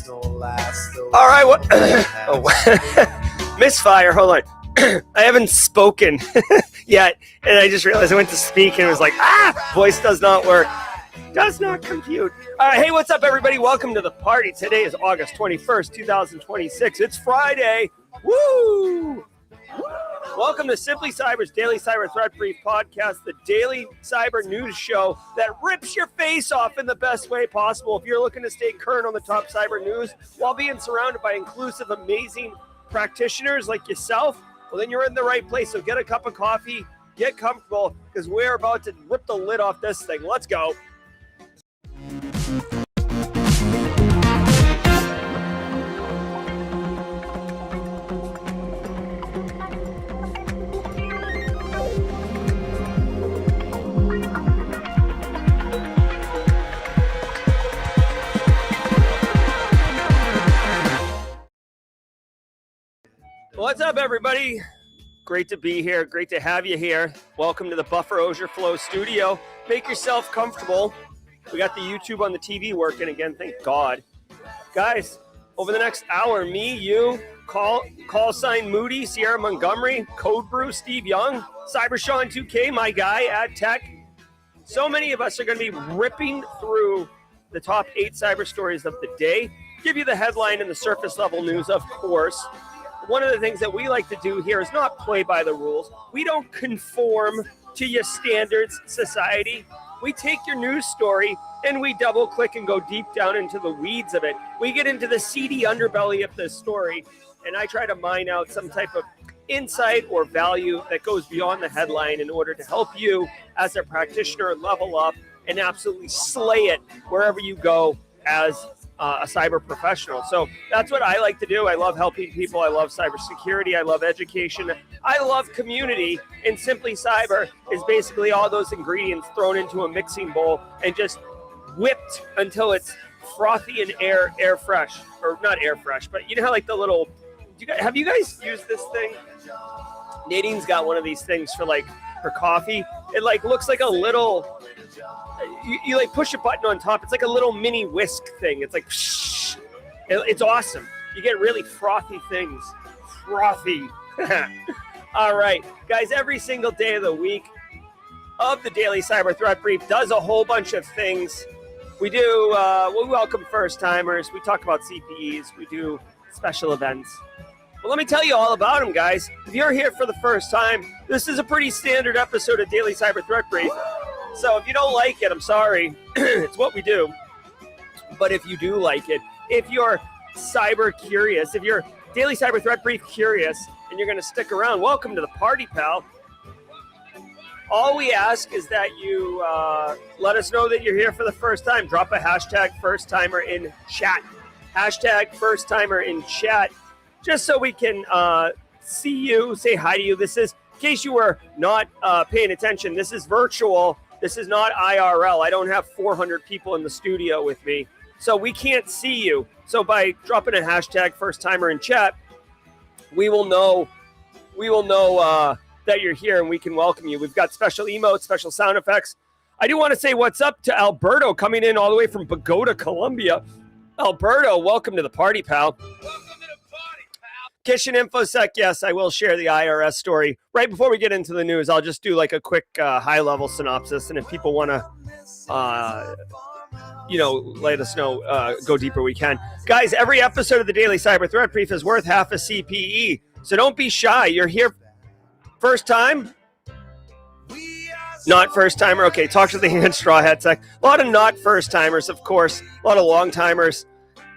All right, what? Oh, misfire. Hold on. I haven't spoken yet, and I just realized I went to speak, and it was like, voice does not work. Does not compute. All right, hey, what's up, everybody? Welcome to the party. Today is August 21st, 2026. It's Friday. Woo! Welcome to Simply Cyber's Daily Cyber Threat Brief podcast, the daily cyber news show that rips your face off in the best way possible. If you're looking to stay current on the top cyber news while being surrounded by inclusive, amazing practitioners like yourself, well, then you're in the right place. So get a cup of coffee, get comfortable, because we're about to rip the lid off this thing. Let's go. What's up, everybody? Great to be here. Great to have you here. Welcome to the Buffer Auger Flow studio. Make yourself comfortable. We got the YouTube on the TV working again. Thank God. Guys, over the next hour, me, you, call sign Moody, Sierra Montgomery, Code Brew, Steve Young, Cyber Sean 2K, my guy, Ad Tech. So many of us are going to be ripping through the top 8 cyber stories of the day. Give you the headline and the surface level news, of course. One of the things that we like to do here is not play by the rules. We don't conform to your standards, society. We take your news story and we double click and go deep down into the weeds of it. We get into the seedy underbelly of the story, and I try to mine out some type of insight or value that goes beyond the headline in order to help you as a practitioner level up and absolutely slay it wherever you go as a cyber professional. So that's what I like to do. I love helping people. I love cybersecurity. I love education. I love community. And Simply Cyber is basically all those ingredients thrown into a mixing bowl and just whipped until it's frothy and air fresh, or not air fresh, but you know how like the little, have you guys used this thing? Nadine's got one of these things for coffee. It like looks like a little, you like push a button on top. It's like a little mini whisk thing. It's like, it's awesome. You get really frothy things. Frothy. All right, guys, every single day of the week of the Daily Cyber Threat Brief does a whole bunch of things. We do, we welcome first timers. We talk about CPEs. We do special events. Well, let me tell you all about them, guys. If you're here for the first time, this is a pretty standard episode of Daily Cyber Threat Brief. So if you don't like it, I'm sorry. It's what we do. But if you do like it, if you're cyber curious, if you're Daily Cyber Threat Brief curious, and you're going to stick around, welcome to the party, pal. All we ask is that you let us know that you're here for the first time. Drop a hashtag first timer in chat. Hashtag first timer in chat. Just so we can see you, say hi to you. This is, in case you were not paying attention, this is virtual. This is not IRL. I don't have 400 people in the studio with me, so we can't see you. So by dropping a hashtag first timer in chat, we will know that you're here and we can welcome you. We've got special emotes, special sound effects. I do want to say what's up to Alberto coming in all the way from Bogota, Colombia. Alberto, welcome to the party, pal. Kitchen InfoSec, yes, I will share the IRS story. Right before we get into the news, I'll just do like a quick high-level synopsis, and if people want to, let us know, go deeper, we can. Guys, every episode of the Daily Cyber Threat Brief is worth half a CPE, so don't be shy. You're here first time? Not first timer? Okay, talk to the hand straw hat sec. A lot of not first timers, of course. A lot of long timers,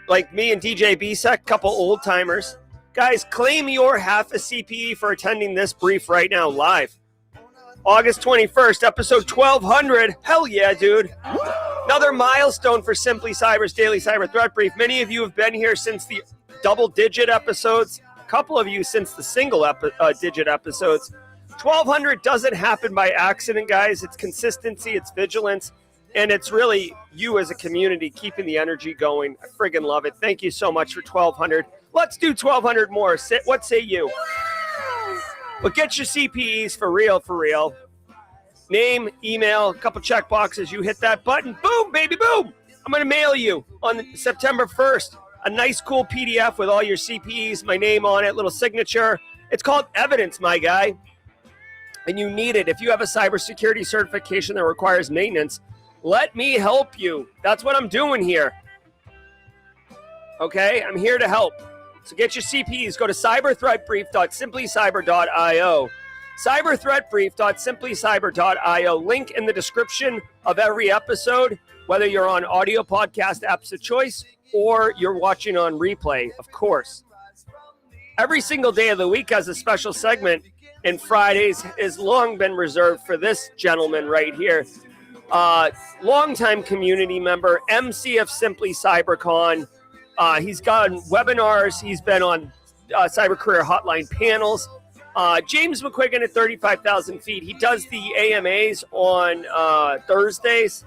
like me and DJ B-Sec, couple old timers. Guys, claim your half a CPE for attending this brief right now, live. August 21st, episode 1200. Hell yeah, dude. Another milestone for Simply Cyber's Daily Cyber Threat Brief. Many of you have been here since the double-digit episodes. A couple of you since the single-digit episodes. 1200 doesn't happen by accident, guys. It's consistency, it's vigilance, and it's really you as a community keeping the energy going. I friggin' love it. Thank you so much for 1200. Let's do 1,200 more. What say you? But get your CPEs for real. Name, email, a couple check boxes. You hit that button. Boom, baby, boom. I'm going to mail you on September 1st. a nice, cool PDF with all your CPEs, my name on it, little signature. It's called evidence, my guy. And you need it. If you have a cybersecurity certification that requires maintenance, let me help you. That's what I'm doing here. Okay, I'm here to help. So get your CPEs. Go to cyberthreatbrief.simplycyber.io. cyberthreatbrief.simplycyber.io. Link in the description of every episode, whether you're on audio podcast apps of choice or you're watching on replay, of course. Every single day of the week has a special segment, and Fridays has long been reserved for this gentleman right here. Longtime community member, MC of Simply CyberCon. He's gotten webinars. He's been on Cyber Career Hotline panels. James McQuiggan at 35,000 feet. He does the AMAs on Thursdays.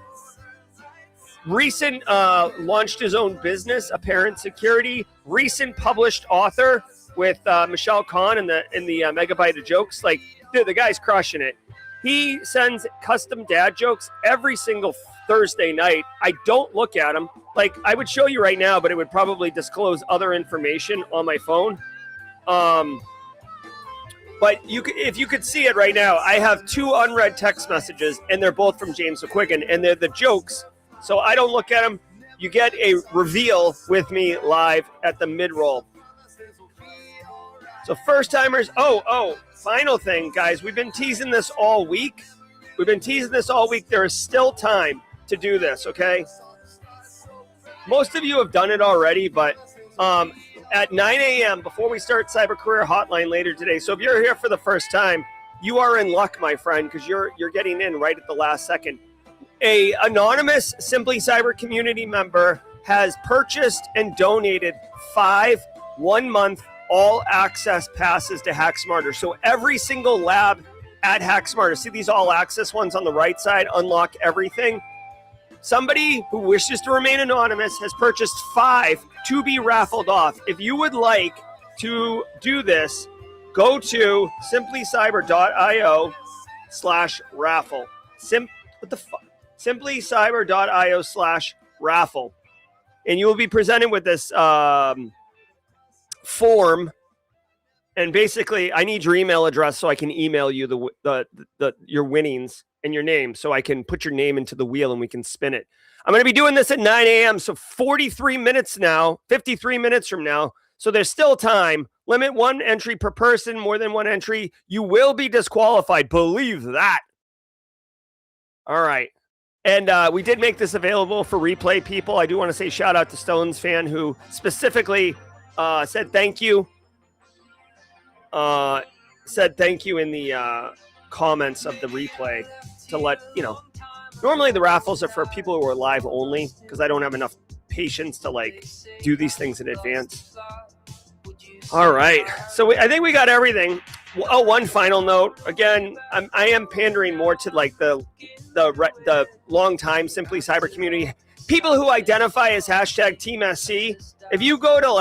Recent launched his own business, Apparent Security. Recent published author with Michelle Kahn in the Megabyte of Jokes. Like, dude, the guy's crushing it. He sends custom dad jokes every single Thursday night. I don't look at them. Like, I would show you right now, but it would probably disclose other information on my phone. But if you could see it right now, I have 2 unread text messages, and they're both from James McQuiggan, and they're the jokes. So I don't look at them. You get a reveal with me live at the mid-roll. So first timers, final thing, guys. We've been teasing this all week. There is still time to do this, okay? Most of you have done it already, but at 9 a.m., before we start Cyber Career Hotline later today, so if you're here for the first time, you are in luck, my friend, because you're getting in right at the last second. A anonymous Simply Cyber community member has purchased and donated 5 one-month all-access passes to Hack Smarter. So every single lab at Hack Smarter, see these all-access ones on the right side, unlock everything. Somebody who wishes to remain anonymous has purchased 5 to be raffled off. If you would like to do this, go to simplycyber.io/raffle. Simplycyber.io/raffle. And you will be presented with this form. And basically, I need your email address so I can email you your winnings and your name, so I can put your name into the wheel and we can spin it. I'm going to be doing this at 9 a.m., so 53 minutes from now. So there's still time. Limit 1 entry per person, more than 1 entry. You will be disqualified. Believe that. All right. And we did make this available for replay people. I do want to say shout out to Stones fan who specifically said thank you. Said thank you in the comments of the replay to let, normally the raffles are for people who are live only because I don't have enough patience to do these things in advance. All right. So I think we got everything. Oh, one final note. Again, I am pandering more to the long time Simply Cyber community. People who identify as #TeamSC. If you go to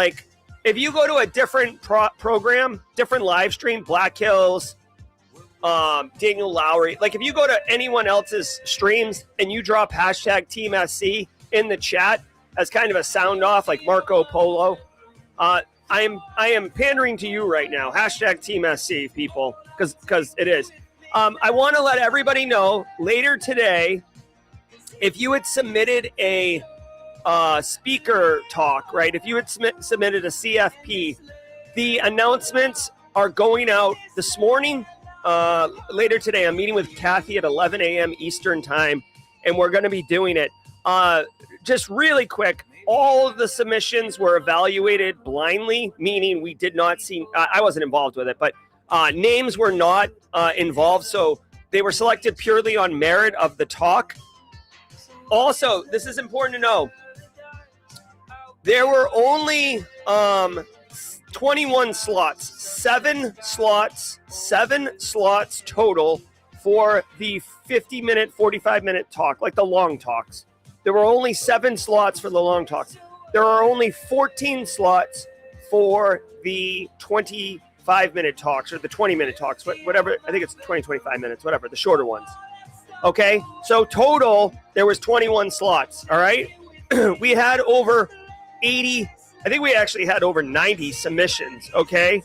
a different program, different live stream, Black Hills, Daniel Lowry, if you go to anyone else's streams and you drop #TeamSC in the chat as kind of a sound off, like Marco Polo, I am pandering to you right now. #TeamSC, people, because it is. I want to let everybody know later today, if you had submitted a speaker talk, right? If you had submitted a CFP, the announcements are going out this morning. Later today, I'm meeting with Kathy at 11 a.m. Eastern time, and we're going to be doing it. Just really quick, all of the submissions were evaluated blindly, meaning we did not see, I wasn't involved with it, but names were not involved, so they were selected purely on merit of the talk. Also, this is important to know, there were only 21 slots, 7 slots total for the 50-minute, 45-minute talk, like the long talks. There were only 7 slots for the long talks. There are only 14 slots for the 25-minute talks or the 20-minute talks, whatever. I think it's 20, 25 minutes, whatever, the shorter ones. Okay, so total, there was 21 slots, all right? We had over 80 I think we actually had over 90 submissions, okay?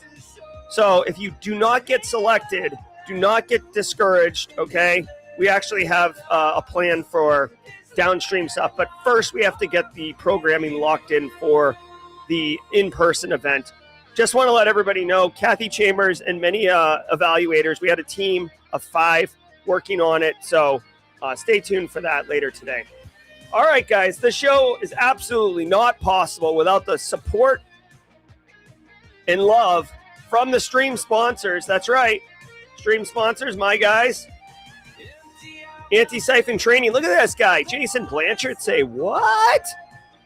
So if you do not get selected, do not get discouraged, okay? We actually have a plan for downstream stuff, but first we have to get the programming locked in for the in-person event. Just want to let everybody know, Kathy Chambers and many evaluators, we had a team of 5 working on it, so stay tuned for that later today. All right, guys, the show is absolutely not possible without the support and love from the stream sponsors. That's right, stream sponsors, my guys. Anti-Siphon Training. Look at this guy, Jason Blanchard. Say what?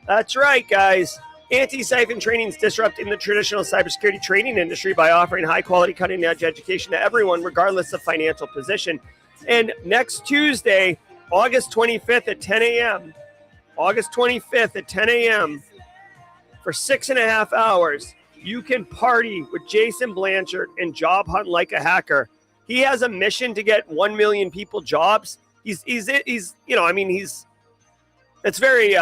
That's right, guys. Anti-Siphon Training is disrupting the traditional cybersecurity training industry by offering high-quality, cutting-edge education to everyone, regardless of financial position. And next Tuesday, August 25th at 10 a.m., August 25th at 10 a.m., for 6.5 hours, you can party with Jason Blanchard and job hunt like a hacker. He has a mission to get 1 million people jobs. It's very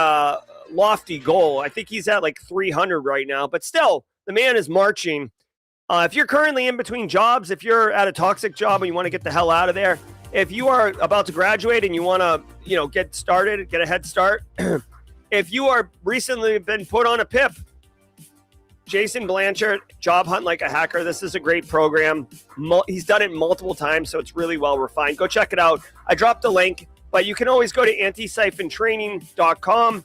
lofty goal. I think he's at like 300 right now, but still, the man is marching. If you're currently in between jobs, if you're at a toxic job and you want to get the hell out of there, if you are about to graduate and you want to, get started, get a head start, if you are recently been put on a PIP, Jason Blanchard, Job Hunt Like a Hacker. This is a great program. He's done it multiple times, so it's really well refined. Go check it out. I dropped the link, but you can always go to antisyphontraining.com.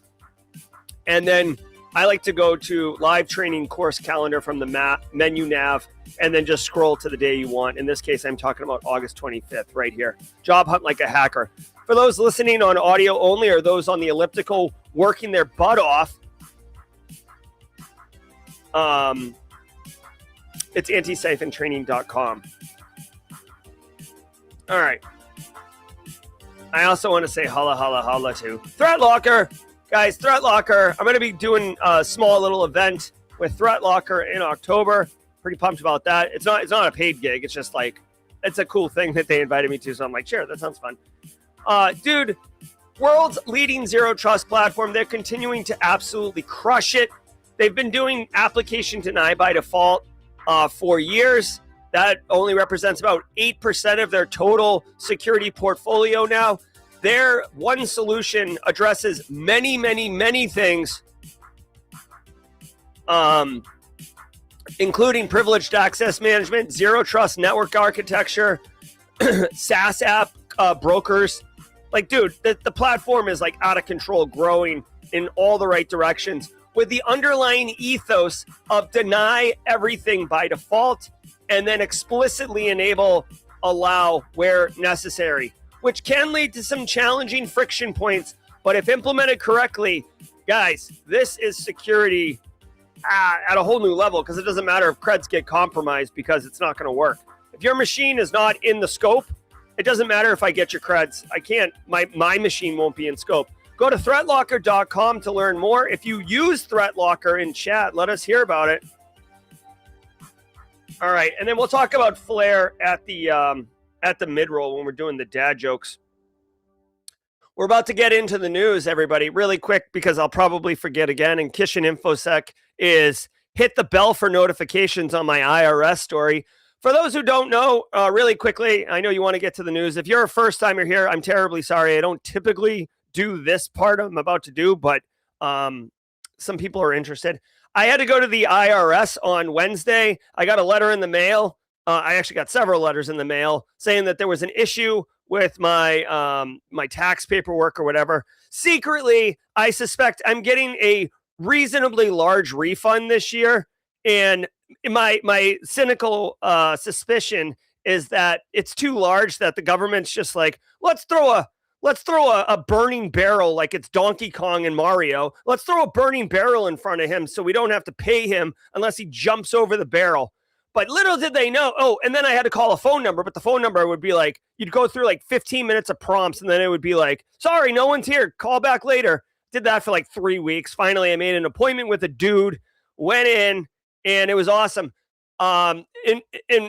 And then I like to go to live training course calendar from the menu nav, and then just scroll to the day you want. In this case, I'm talking about August 25th right here. Job Hunt Like a Hacker. For those listening on audio only or those on the elliptical working their butt off, it's antisyphontraining.com. All right. I also want to say holla, holla, holla to Threat Locker. Guys, Threat Locker, I'm going to be doing a small little event with Threat Locker in October. Pretty pumped about that. It's not a paid gig. It's just like, it's a cool thing that they invited me to. So I'm like, sure, that sounds fun. Dude, world's leading zero trust platform. They're continuing to absolutely crush it. They've been doing application deny by default for years. That only represents about 8% of their total security portfolio now. Their one solution addresses many, many, many things, including privileged access management, zero trust network architecture, SaaS app brokers. Like, dude, the platform is like out of control, growing in all the right directions, with the underlying ethos of deny everything by default and then explicitly allow where necessary, which can lead to some challenging friction points. But if implemented correctly, guys, this is security at a whole new level, because it doesn't matter if creds get compromised, because it's not going to work. If your machine is not in the scope, it doesn't matter if I get your creds. I can't, my machine won't be in scope. Go to threatlocker.com to learn more. If you use ThreatLocker in chat, let us hear about it. All right, and then we'll talk about Flare at the mid-roll when we're doing the dad jokes. We're about to get into the news, everybody, really quick, because I'll probably forget again. And Kishin InfoSec is hit the bell for notifications on my IRS story. For those who don't know, really quickly, I know you want to get to the news. If you're a first-timer here, I'm terribly sorry. I don't typically do this part I'm about to do, but some people are interested. I had to go to the IRS on Wednesday. I got a letter in the mail. I actually got several letters in the mail saying that there was an issue with my my tax paperwork or whatever. Secretly, I suspect I'm getting a reasonably large refund this year, and my cynical suspicion is that it's too large, that the government's just like, let's throw a burning barrel like it's Donkey Kong and Mario. Let's throw a burning barrel in front of him so we don't have to pay him unless he jumps over the barrel. But little did they know. Oh, and then I had to call a phone number, but the phone number would be like, you'd go through like 15 minutes of prompts, and then it would be like, sorry, no one's here. Call back later. Did that for like 3 weeks. Finally, I made an appointment with a dude, went in, and it was awesome. And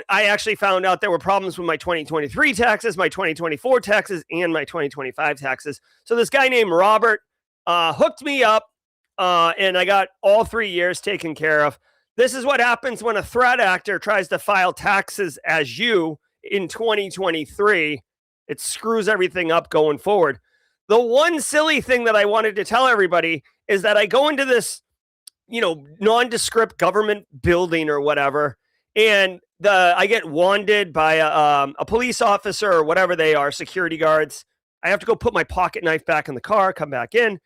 I actually found out there were problems with my 2023 taxes, my 2024 taxes, and my 2025 taxes. So this guy named Robert hooked me up. and I got all 3 years taken care of. This is what happens when a threat actor tries to file taxes as you in 2023. It screws everything up going forward. The one silly thing that I wanted to tell everybody is that I go into this, nondescript government building or whatever, and I get wanded by a police officer or whatever they are, security guards. I have to go put my pocket knife back in the car, come back in.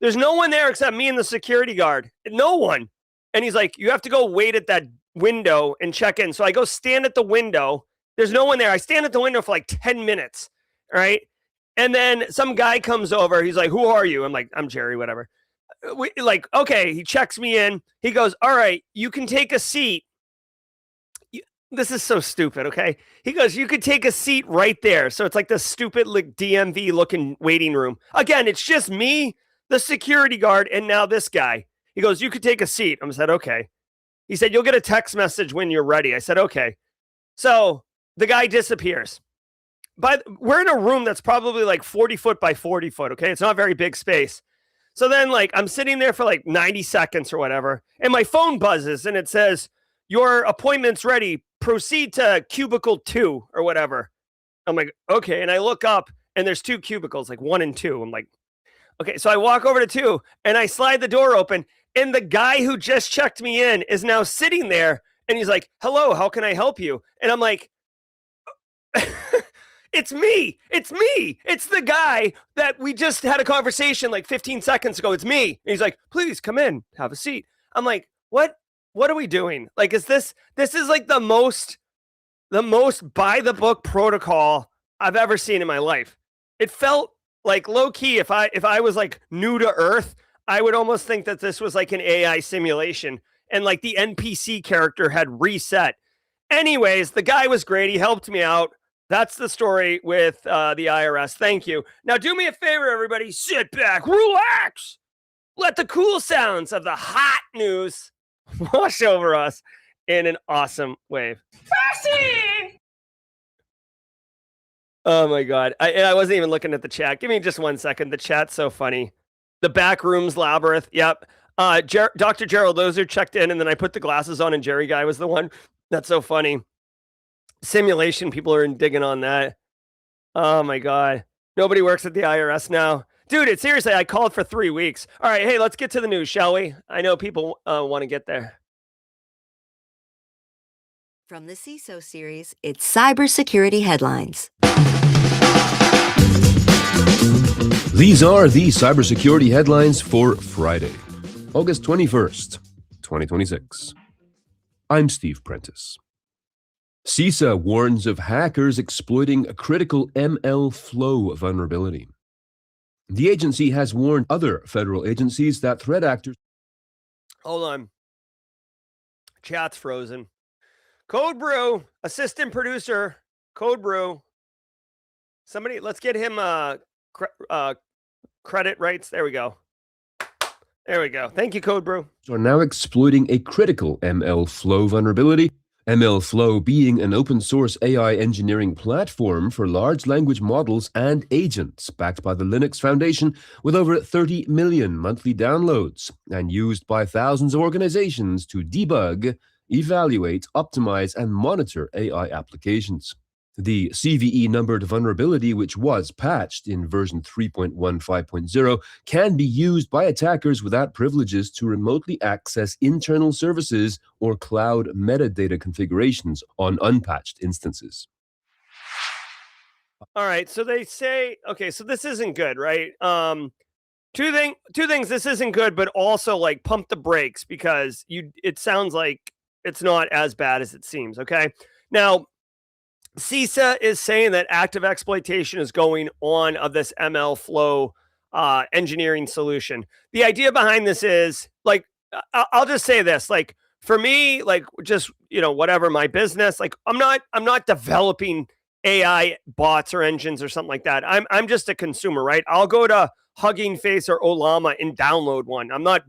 There's no one there except me and the security guard. No one. And he's like, you have to go wait at that window and check in. So I go stand at the window. There's no one there. I stand at the window for like 10 minutes. Right. And then some guy comes over. He's like, who are you? I'm like, I'm Jerry, whatever. Okay. He checks me in. He goes, all right, you can take a seat. This is so stupid. Okay. He goes, you could take a seat right there. So it's like this stupid like DMV looking waiting room. Again, it's just me, the security guard, and now this guy. He goes, you could take a seat. I said, okay. He said, you'll get a text message when you're ready. I said, okay. So the guy disappears. But we're in a room that's probably like 40 foot by 40 foot. Okay. It's not a very big space. So then like I'm sitting there for like 90 seconds or whatever. And my phone buzzes and it says, your appointment's ready. Proceed to cubicle 2 or whatever. I'm like, okay. And I look up and there's 2 cubicles, like 1 and 2. I'm like, okay. So I walk over to 2 and I slide the door open. And the guy who just checked me in is now sitting there and he's like, hello, how can I help you? And I'm like, it's me. It's me. It's the guy that we just had a conversation like 15 seconds ago. It's me. And he's like, please come in, have a seat. I'm like, what are we doing? Like, this is like the most by the book protocol I've ever seen in my life. It felt like low key. If I was like new to Earth, I would almost think that this was like an AI simulation and like the NPC character had reset. Anyways, the guy was great. He helped me out. That's the story with the IRS. Thank you. Now do me a favor, everybody. Sit back, relax. Let the cool sounds of the hot news wash over us in an awesome wave. Fascinating. Oh my God. I wasn't even looking at the chat. Give me just 1 second. The chat's so funny. The back rooms labyrinth. Yep. Dr. Gerald Auger checked in and then I put the glasses on and Jerry guy was the one. That's so funny. Simulation. People are digging on that. Oh my God. Nobody works at the IRS now. Dude, seriously, I called for 3 weeks. All right. Hey, let's get to the news, shall we? I know people want to get there. From the CISO series, it's cybersecurity headlines. These are the cybersecurity headlines for Friday, August 21st, 2026. I'm Steve Prentice. CISA warns of hackers exploiting a critical ML flow vulnerability. The agency has warned other federal agencies that threat actors... Hold on. Chat's frozen. Code Brew, assistant producer, Code Brew. Somebody, let's get him credit rights. There we go. There we go. Thank you, Code Brew. ...are now exploiting a critical ML flow vulnerability. ML Flow being an open source AI engineering platform for large language models and agents backed by the Linux Foundation with over 30 million monthly downloads and used by thousands of organizations to debug, evaluate, optimize, and monitor AI applications. The CVE numbered vulnerability, which was patched in version 3.15.0, can be used by attackers without privileges to remotely access internal services or cloud metadata configurations on unpatched instances. All right, so they say, okay, so this isn't good, right? Two things, this isn't good, but also like pump the brakes because it sounds like it's not as bad as it seems, okay? Now, CISA is saying that active exploitation is going on of this ML flow engineering solution. The idea behind this is like, I'll just say this, like for me, like just, whatever my business, like I'm not developing AI bots or engines or something like that. I'm just a consumer, right? I'll go to Hugging Face or Olama and download one. I'm not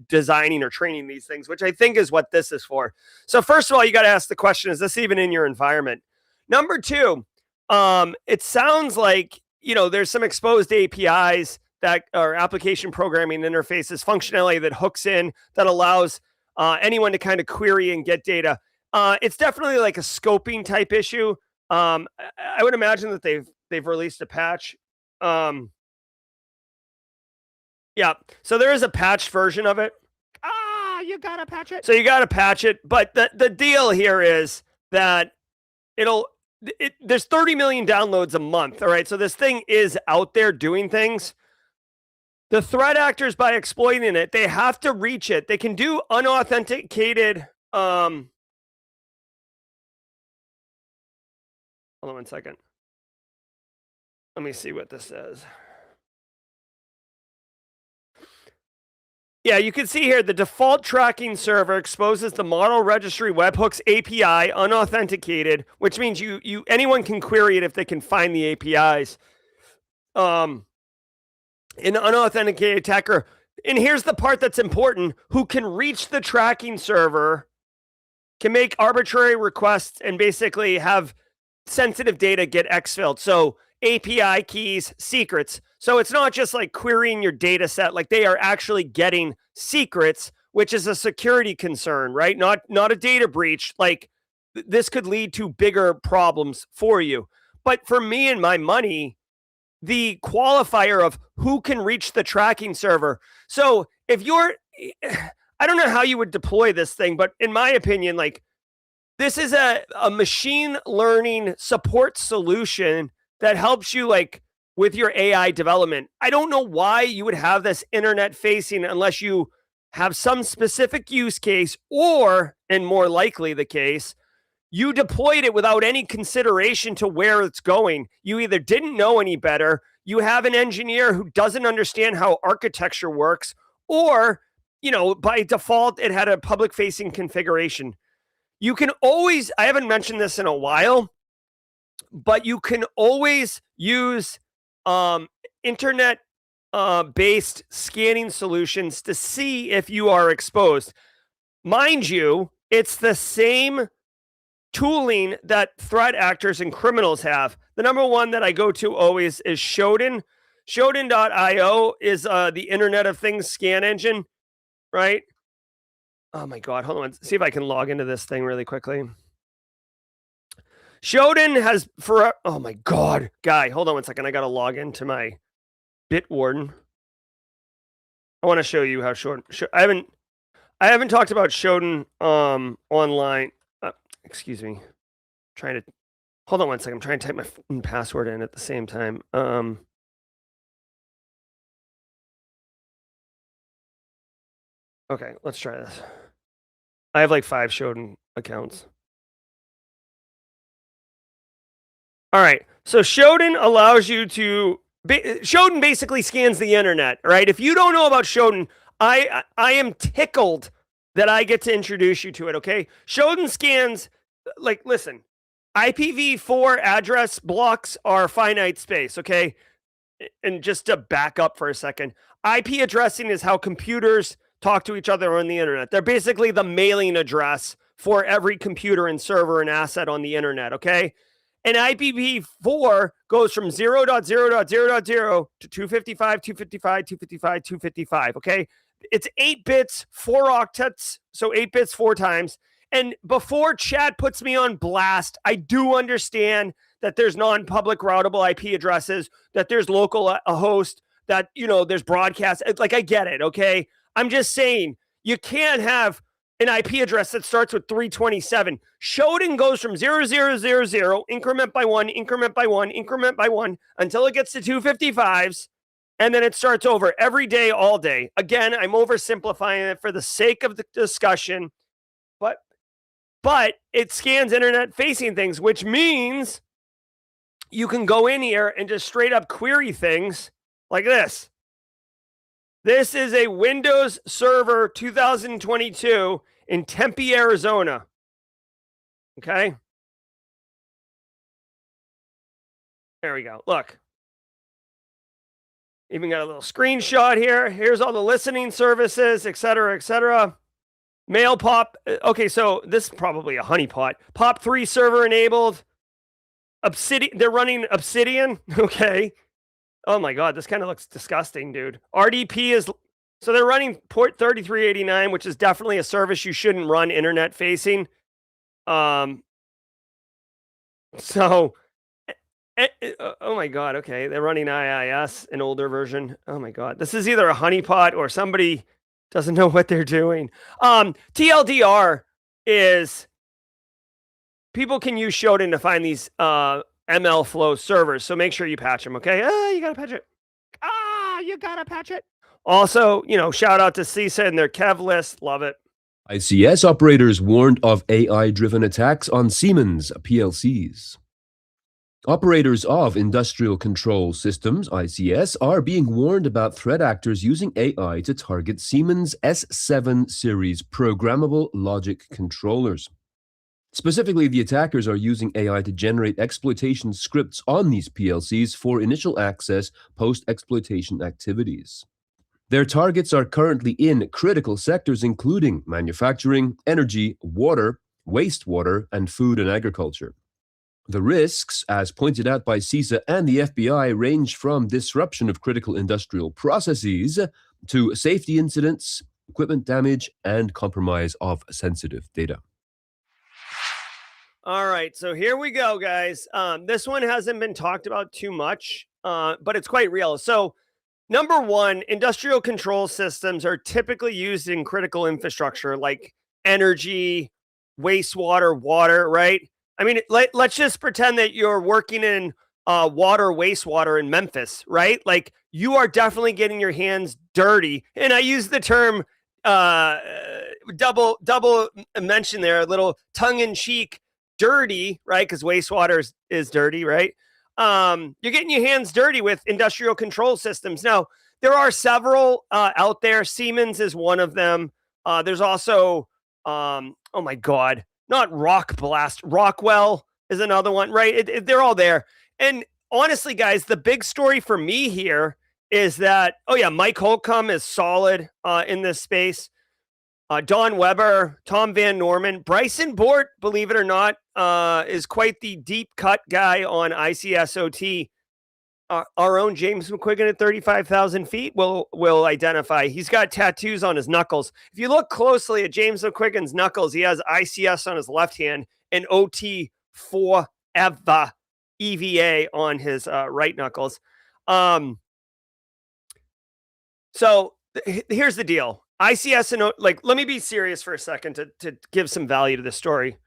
designing or training these things, which I think is what this is for. So first of all, you got to ask the question, is this even in your environment? Number two, it sounds like, there's some exposed APIs that, or application programming interfaces, functionality that hooks in, that allows anyone to kind of query and get data. It's definitely like a scoping type issue. I would imagine that they've released a patch. Yeah, so there is a patched version of it. You gotta patch it. So you got to patch it, but the deal here is that there's 30 million downloads a month. All right, so this thing is out there doing things. The threat actors, by exploiting it, they have to reach it. They can do unauthenticated. Hold on 1 second. Let me see what this says. Yeah, you can see here the default tracking server exposes the model registry webhooks API unauthenticated, which means anyone can query it if they can find the APIs. An unauthenticated attacker, and here's the part that's important, who can reach the tracking server, can make arbitrary requests and basically have sensitive data get exfilled. So API keys, secrets. So it's not just like querying your data set, like they are actually getting secrets, which is a security concern, right? Not a data breach. Like this could lead to bigger problems for you. But for me and my money, the qualifier of who can reach the tracking server. So if I don't know how you would deploy this thing, but in my opinion, like this is a machine learning support solution that helps you like with your AI development. I don't know why you would have this internet facing unless you have some specific use case, or, and more likely the case, you deployed it without any consideration to where it's going. You either didn't know any better, you have an engineer who doesn't understand how architecture works, or, by default, it had a public facing configuration. You can always, I haven't mentioned this in a while, but you can always use internet based scanning solutions to see if you are exposed. Mind you, it's the same tooling that threat actors and criminals have. The number one that I go to always is Shodan. Shodan.io is the Internet of Things scan engine, right? Oh my God, hold on. See if I can log into this thing really quickly. Shodan has oh my God, guy, hold on 1 second. I got to log into my Bitwarden. I want to show you how I haven't talked about Shodan online. Excuse me. Hold on 1 second. I'm trying to type my password in at the same time. Okay, let's try this. I have like 5 Shodan accounts. All right, so Shodan allows you to. Shodan basically scans the internet, right? If you don't know about Shodan, I am tickled that I get to introduce you to it, okay? Shodan scans, like, listen, IPv4 address blocks are finite space, okay? And just to back up for a second, IP addressing is how computers talk to each other on the internet. They're basically the mailing address for every computer and server and asset on the internet, okay? And IPv4 goes from 0.0.0.0 to 255, 255, 255, 255, okay? It's 8 bits, 4 octets, so 8 bits 4 times. And before chat puts me on blast, I do understand that there's non-public routable IP addresses, that there's local a host, that, there's broadcast. Like, I get it, okay? I'm just saying, you can't have an IP address that starts with 327. Shodan goes from 0000, increment by 1, increment by 1, increment by 1, until it gets to 255s, and then it starts over every day, all day. Again, I'm oversimplifying it for the sake of the discussion, but it scans internet-facing things, which means you can go in here and just straight up query things like this. This is a Windows Server 2022 in Tempe, Arizona. Okay. There we go. Look. Even got a little screenshot here. Here's all the listening services, et cetera, Mail pop. Okay, so this is probably a honeypot. POP3 server enabled. Obsidian. They're running Obsidian. Okay. Oh my God, this kind of looks disgusting, dude. RDP is, so they're running port 3389, which is definitely a service you shouldn't run internet facing. So, oh my God, okay, they're running IIS, an older version. Oh my God, this is either a honeypot or somebody doesn't know what they're doing. TLDR is, people can use Shodan to find these ML flow servers, so make sure you patch them, okay? You gotta patch it. You gotta patch it. Also, shout out to CISA and their Kev list. Love it. ICS operators warned of AI-driven attacks on Siemens PLCs. Operators of industrial control systems, ICS, are being warned about threat actors using AI to target Siemens S7 series programmable logic controllers. Specifically, the attackers are using AI to generate exploitation scripts on these PLCs for initial access post-exploitation activities. Their targets are currently in critical sectors including manufacturing, energy, water, wastewater, and food and agriculture. The risks, as pointed out by CISA and the FBI, range from disruption of critical industrial processes to safety incidents, equipment damage, and compromise of sensitive data. All right, so here we go, guys. This one hasn't been talked about too much, but it's quite real. So, number one, industrial control systems are typically used in critical infrastructure like energy, wastewater, water, right? I mean, let's just pretend that you're working in wastewater in Memphis, right? Like, you are definitely getting your hands dirty. And I use the term double mention there, a little tongue in cheek, dirty, right? Because wastewater is dirty, right? You're getting your hands dirty with industrial control systems. Now, there are several out there. Siemens is one of them. There's also, oh my God, not Rock Blast. Rockwell is another one, right? They're all there. And honestly, guys, the big story for me here is that, oh yeah, Mike Holcomb is solid in this space. Don Weber, Tom Van Norman, Bryson Bort, believe it or not, is quite the deep cut guy on ICSOT. Our own James McQuiggan at 35,000 feet will identify. He's got tattoos on his knuckles. If you look closely at James McQuiggan's knuckles, he has ICS on his left hand and OT forever EVA on his right knuckles. So here's the deal. ICS and let me be serious for a second to give some value to this story.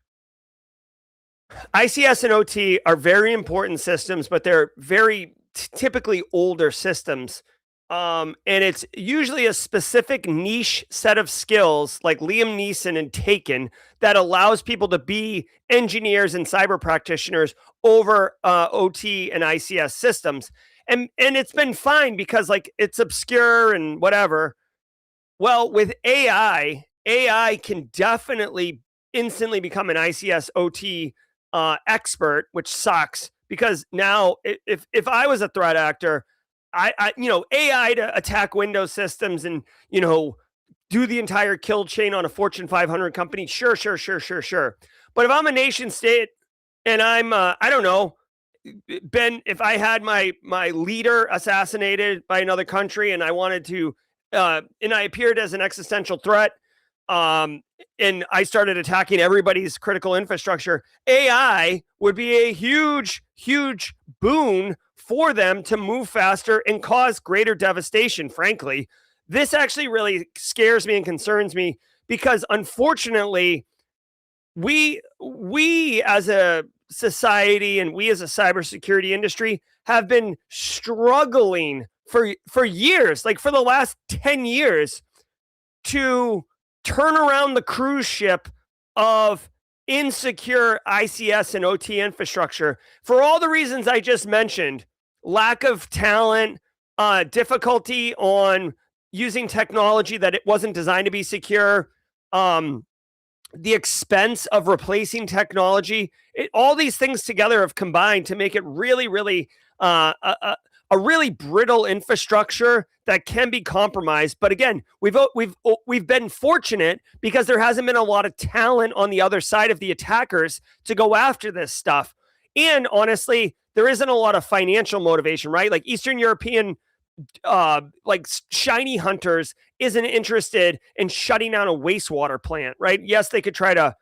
ICS and OT are very important systems, but they're very typically older systems. And it's usually a specific niche set of skills like Liam Neeson and Taken that allows people to be engineers and cyber practitioners over OT and ICS systems. And it's been fine because it's obscure and whatever. Well, with AI can definitely instantly become an ICS OT expert, which sucks because now if I was a threat actor, I AI to attack Windows systems and do the entire kill chain on a Fortune 500 company, sure. But if I'm a nation state and I'm I don't know, Ben, if I had my leader assassinated by another country and I wanted to and I appeared as an existential threat, and I started attacking everybody's critical infrastructure, AI would be a huge boon for them to move faster and cause greater devastation, frankly. This actually really scares me and concerns me because, unfortunately, we as a society and we as a cybersecurity industry have been struggling for years, like for the last 10 years, to turn around the cruise ship of insecure ICS and OT infrastructure for all the reasons I just mentioned: lack of talent, difficulty on using technology that it wasn't designed to be secure, the expense of replacing technology. All these things together have combined to make it really a really brittle infrastructure that can be compromised. But again, we've been fortunate because there hasn't been a lot of talent on the other side of the attackers to go after this stuff. And honestly, there isn't a lot of financial motivation, right? Like Eastern European like shiny hunters isn't interested in shutting down a wastewater plant, right? Yes, they could try to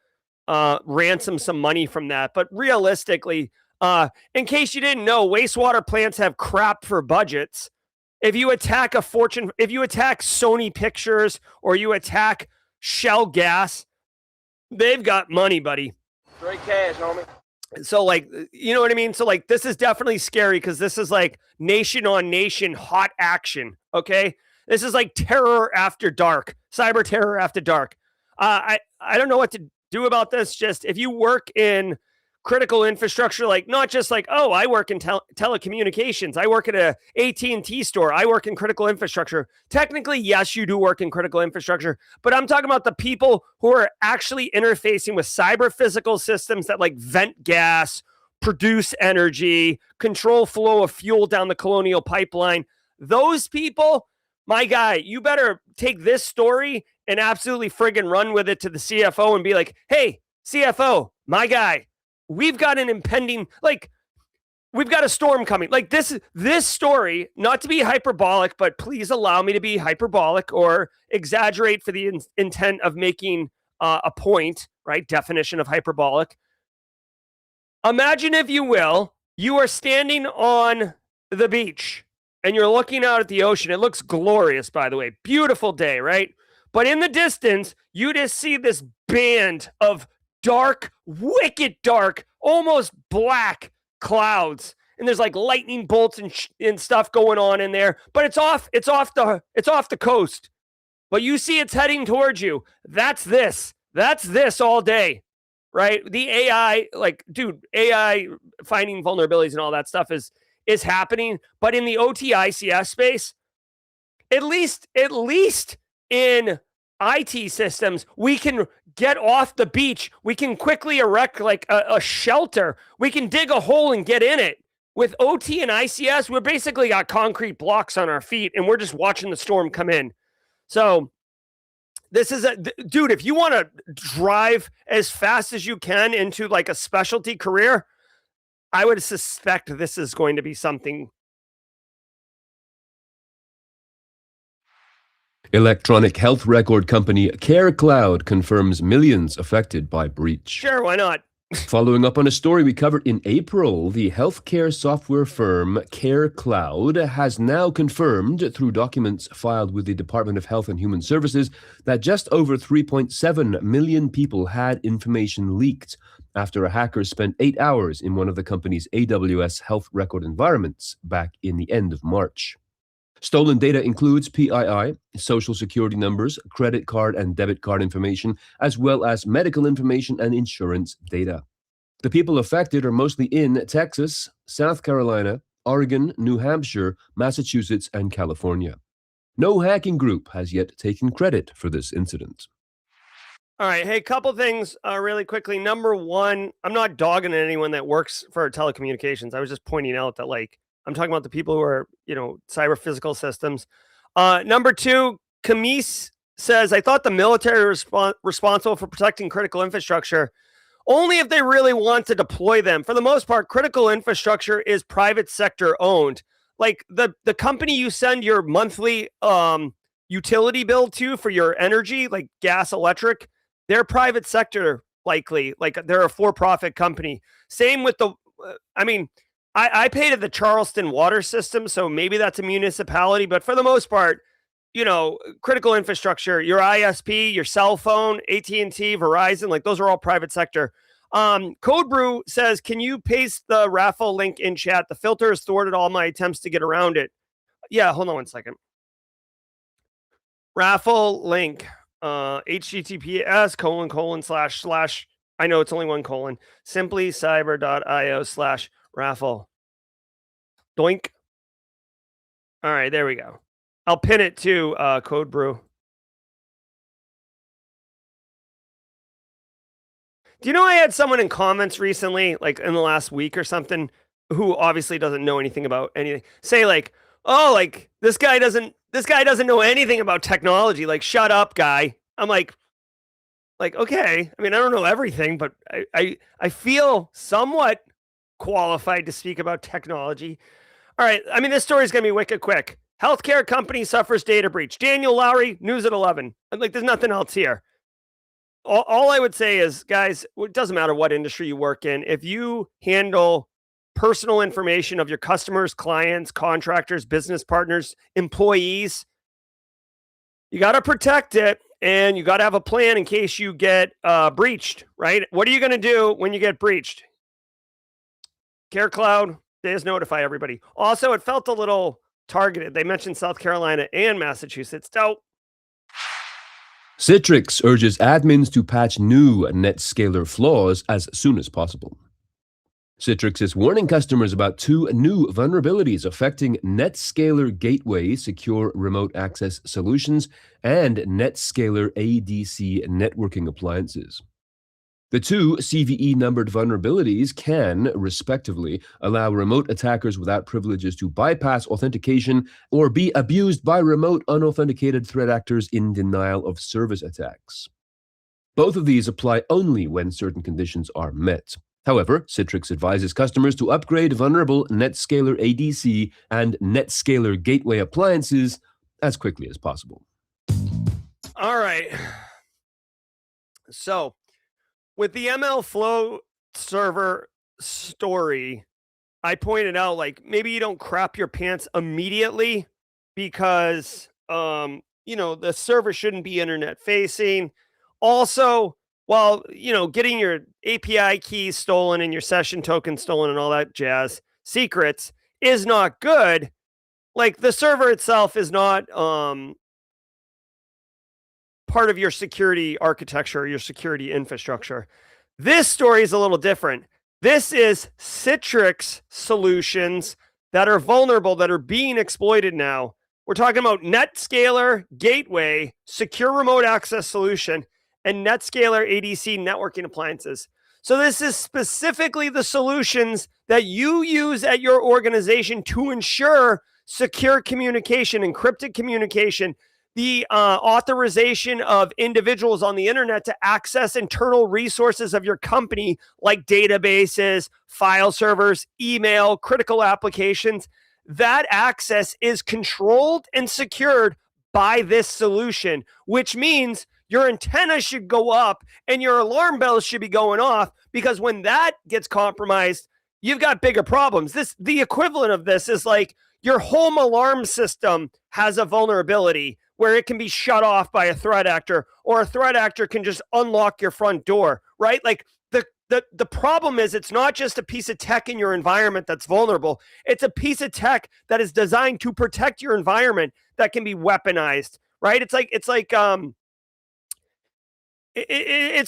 ransom some money from that, but realistically, in case you didn't know, wastewater plants have crap for budgets. If you attack Sony Pictures or you attack Shell Gas, they've got money, buddy. Straight cash, homie. So like, you know what I mean? So like, this is definitely scary because this is like nation on nation hot action. Okay. This is like terror after dark, cyber terror after dark. I don't know what to do about this. Just if you work in critical infrastructure, like not just like, oh, I work in telecommunications. I work at a AT&T store. I work in critical infrastructure. Technically, yes, you do work in critical infrastructure, but I'm talking about the people who are actually interfacing with cyber physical systems that like vent gas, produce energy, control flow of fuel down the Colonial Pipeline. Those people, my guy, you better take this story and absolutely friggin' run with it to the CFO and be like, hey, CFO, my guy, we've got an impending, like, we've got a storm coming. Like this story, not to be hyperbolic, but please allow me to be hyperbolic or exaggerate for the intent of making a point, right? Definition of hyperbolic. Imagine, if you will, you are standing on the beach and you're looking out at the ocean. It looks glorious, by the way. Beautiful day, right? But in the distance, you just see this band of dark, wicked dark, almost black clouds, and there's like lightning bolts and stuff going on in there. But it's off the coast. But you see it's heading towards you. That's this all day, right? The AI, like, dude, AI finding vulnerabilities and all that stuff is happening. But in the OT ICS space, at least in IT systems, we can get off the beach. We can quickly erect like a shelter. We can dig a hole and get in it. With OT and ICS, we're basically got concrete blocks on our feet and we're just watching the storm come in. So this is dude, if you want to drive as fast as you can into like a specialty career, I would suspect this is going to be something. Electronic health record company CareCloud confirms millions affected by breach. Sure, why not? Following up on a story we covered in April, the healthcare software firm CareCloud has now confirmed through documents filed with the Department of Health and Human Services that just over 3.7 million people had information leaked after a hacker spent 8 hours in one of the company's AWS health record environments back in the end of March. Stolen data includes PII, social security numbers, credit card and debit card information, as well as medical information and insurance data. The people affected are mostly in Texas, South Carolina, Oregon, New Hampshire, Massachusetts, and California. No hacking group has yet taken credit for this incident. All right. Hey, couple things really quickly. Number one, I'm not dogging anyone that works for telecommunications. I was just pointing out that, like, I'm talking about the people who are, cyber physical systems. Number two, Camise says, I thought the military was responsible for protecting critical infrastructure only if they really want to deploy them. For the most part, critical infrastructure is private sector owned. Like the company you send your monthly utility bill to for your energy, like gas, electric, they're private sector likely. Like they're a for-profit company. Same with I pay to the Charleston water system, so maybe that's a municipality, but for the most part, critical infrastructure, your ISP, your cell phone, AT&T, Verizon, like those are all private sector. Code Brew says, can you paste the raffle link in chat? The filter has thwarted all my attempts to get around it. Yeah, hold on one second. Raffle link, https:// I know it's only one colon, simplycyber.io/raffle. Doink. All right, there we go. I'll pin it to Code Brew. Do you know I had someone in comments recently, like in the last week or something, who obviously doesn't know anything about anything, say like, oh, like this guy doesn't know anything about technology. Like, shut up, guy. I'm like, okay. I mean, I don't know everything, but I feel somewhat qualified to speak about technology. All right. I mean, this story is going to be wicked quick. Healthcare company suffers data breach. Daniel Lowry, news at 11. Like, there's nothing else here. All I would say is, guys, it doesn't matter what industry you work in. If you handle personal information of your customers, clients, contractors, business partners, employees, you got to protect it, and you got to have a plan in case you get breached, right? What are you going to do when you get breached? Care Cloud, just notify everybody. Also, it felt a little targeted. They mentioned South Carolina and Massachusetts. So, Citrix urges admins to patch new NetScaler flaws as soon as possible. Citrix is warning customers about two new vulnerabilities affecting NetScaler Gateway secure remote access solutions and NetScaler ADC networking appliances. The two CVE-numbered vulnerabilities can, respectively, allow remote attackers without privileges to bypass authentication or be abused by remote unauthenticated threat actors in denial of service attacks. Both of these apply only when certain conditions are met. However, Citrix advises customers to upgrade vulnerable NetScaler ADC and NetScaler Gateway appliances as quickly as possible. all right. So, with the ML Flow server story, I pointed out, like, maybe you don't crap your pants immediately because, the server shouldn't be internet facing. Also, while, getting your API keys stolen and your session token stolen and all that jazz, secrets, is not good. Like, the server itself is not part of your security architecture or your security infrastructure. This story is a little different. This is Citrix solutions that are vulnerable, that are being exploited now. We're talking about NetScaler Gateway, secure remote access solution, and NetScaler ADC networking appliances. So this is specifically the solutions that you use at your organization to ensure secure communication, encrypted communication, the authorization of individuals on the internet to access internal resources of your company, like databases, file servers, email, critical applications. That access is controlled and secured by this solution, which means your antenna should go up and your alarm bells should be going off, because when that gets compromised, you've got bigger problems. The equivalent of this is like your home alarm system has a vulnerability where it can be shut off by a threat actor, or a threat actor can just unlock your front door, right? Like, the problem is, it's not just a piece of tech in your environment that's vulnerable. It's a piece of tech that is designed to protect your environment that can be weaponized, right? It's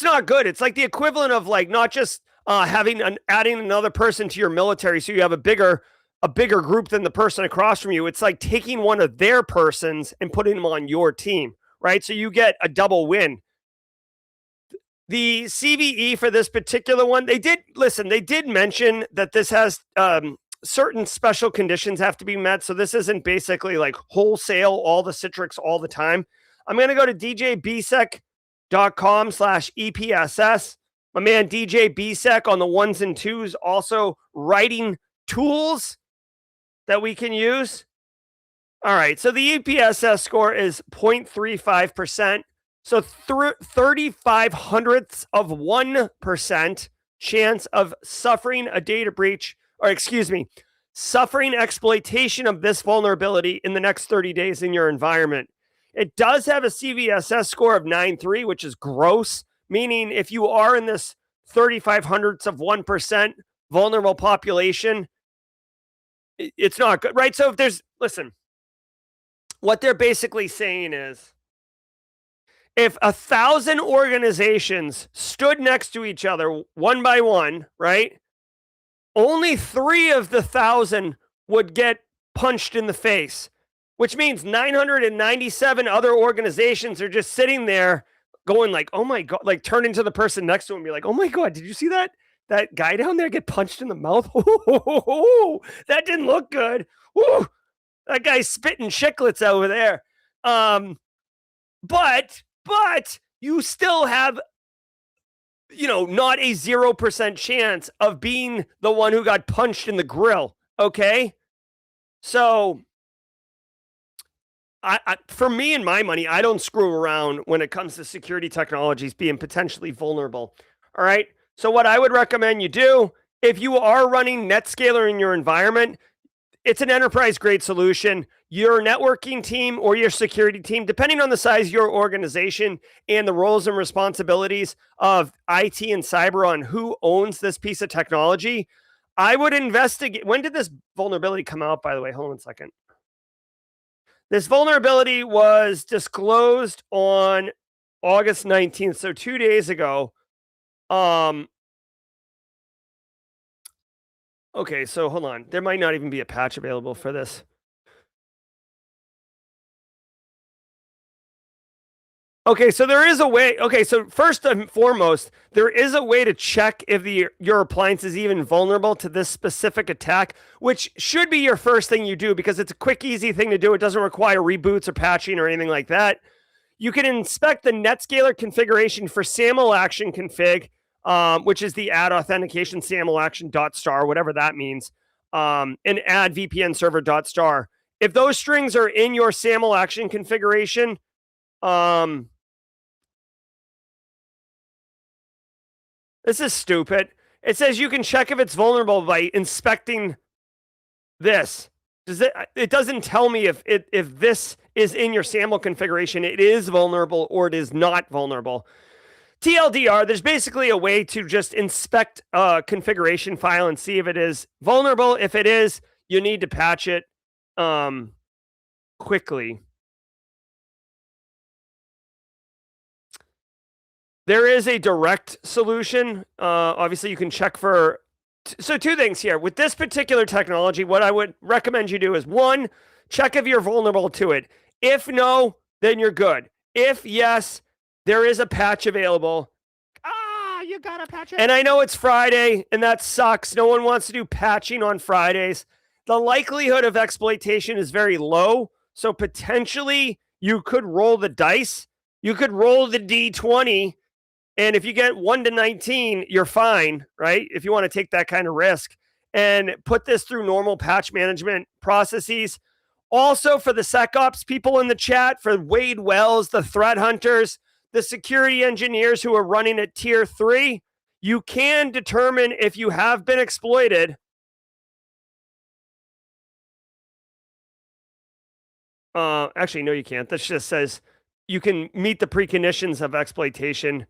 not good. It's like the equivalent of, like, not just adding another person to your military so you have a bigger group than the person across from you. It's like taking one of their persons and putting them on your team, right? So you get a double win. The CVE for this particular one, they did mention that this has certain special conditions have to be met. So this isn't basically like wholesale all the Citrix all the time. I'm going to go to djbsec.com/EPSS. My man DJ Bsec on the ones and twos, also writing tools that we can use. All right, so the EPSS score is 0.35%. So 35 hundredths of 1% chance of suffering a data breach, or suffering exploitation of this vulnerability in the next 30 days in your environment. It does have a CVSS score of 9.3, which is gross, meaning if you are in this 35 hundredths of 1% vulnerable population, it's not good, right? So what they're basically saying is, if 1,000 organizations stood next to each other one by one, right, only 3 of the 1,000 would get punched in the face, which means 997 other organizations are just sitting there going like, oh my God, like turning to the person next to him and be like, oh my God, did you see that guy down there get punched in the mouth? That didn't look good. Ooh, that guy's spitting chiclets over there. But you still have, not a 0% chance of being the one who got punched in the grill. Okay. So for me and my money, I don't screw around when it comes to security technologies being potentially vulnerable. All right. So what I would recommend you do, if you are running NetScaler in your environment, it's an enterprise grade solution. Your networking team or your security team, depending on the size of your organization and the roles and responsibilities of IT and cyber on who owns this piece of technology, I would investigate. When did this vulnerability come out, by the way? Hold on a second. This vulnerability was disclosed on August 19th, so 2 days ago. Okay, so hold on. There might not even be a patch available for this. Okay, so there is a way. Okay, so first and foremost, there is a way to check if your appliance is even vulnerable to this specific attack, which should be your first thing you do because it's a quick, easy thing to do. It doesn't require reboots or patching or anything like that. You can inspect the NetScaler configuration for SAML action config, which is the add authentication SAML action .star, whatever that means, and add VPN server .star. If those strings are in your SAML action configuration, this is stupid. It says you can check if it's vulnerable by inspecting this. It doesn't tell me if this is in your SAML configuration, it is vulnerable or it is not vulnerable. TLDR, there's basically a way to just inspect a configuration file and see if it is vulnerable. If it is, you need to patch it quickly. There is a direct solution. Obviously, you can check for... So 2 things here. With this particular technology, what I would recommend you do is, 1, check if you're vulnerable to it. If no, then you're good. If yes, there is a patch available. You gotta patch it. And I know it's Friday, and that sucks. No one wants to do patching on Fridays. The likelihood of exploitation is very low, so potentially you could roll the dice. You could roll the D20, and if you get 1 to 19, you're fine, right? If you want to take that kind of risk and put this through normal patch management processes. Also, for the SecOps people in the chat, for Wade Wells, the threat hunters, the security engineers who are running at tier 3, you can determine if you have been exploited. Actually, no, you can't. This just says you can meet the preconditions of exploitation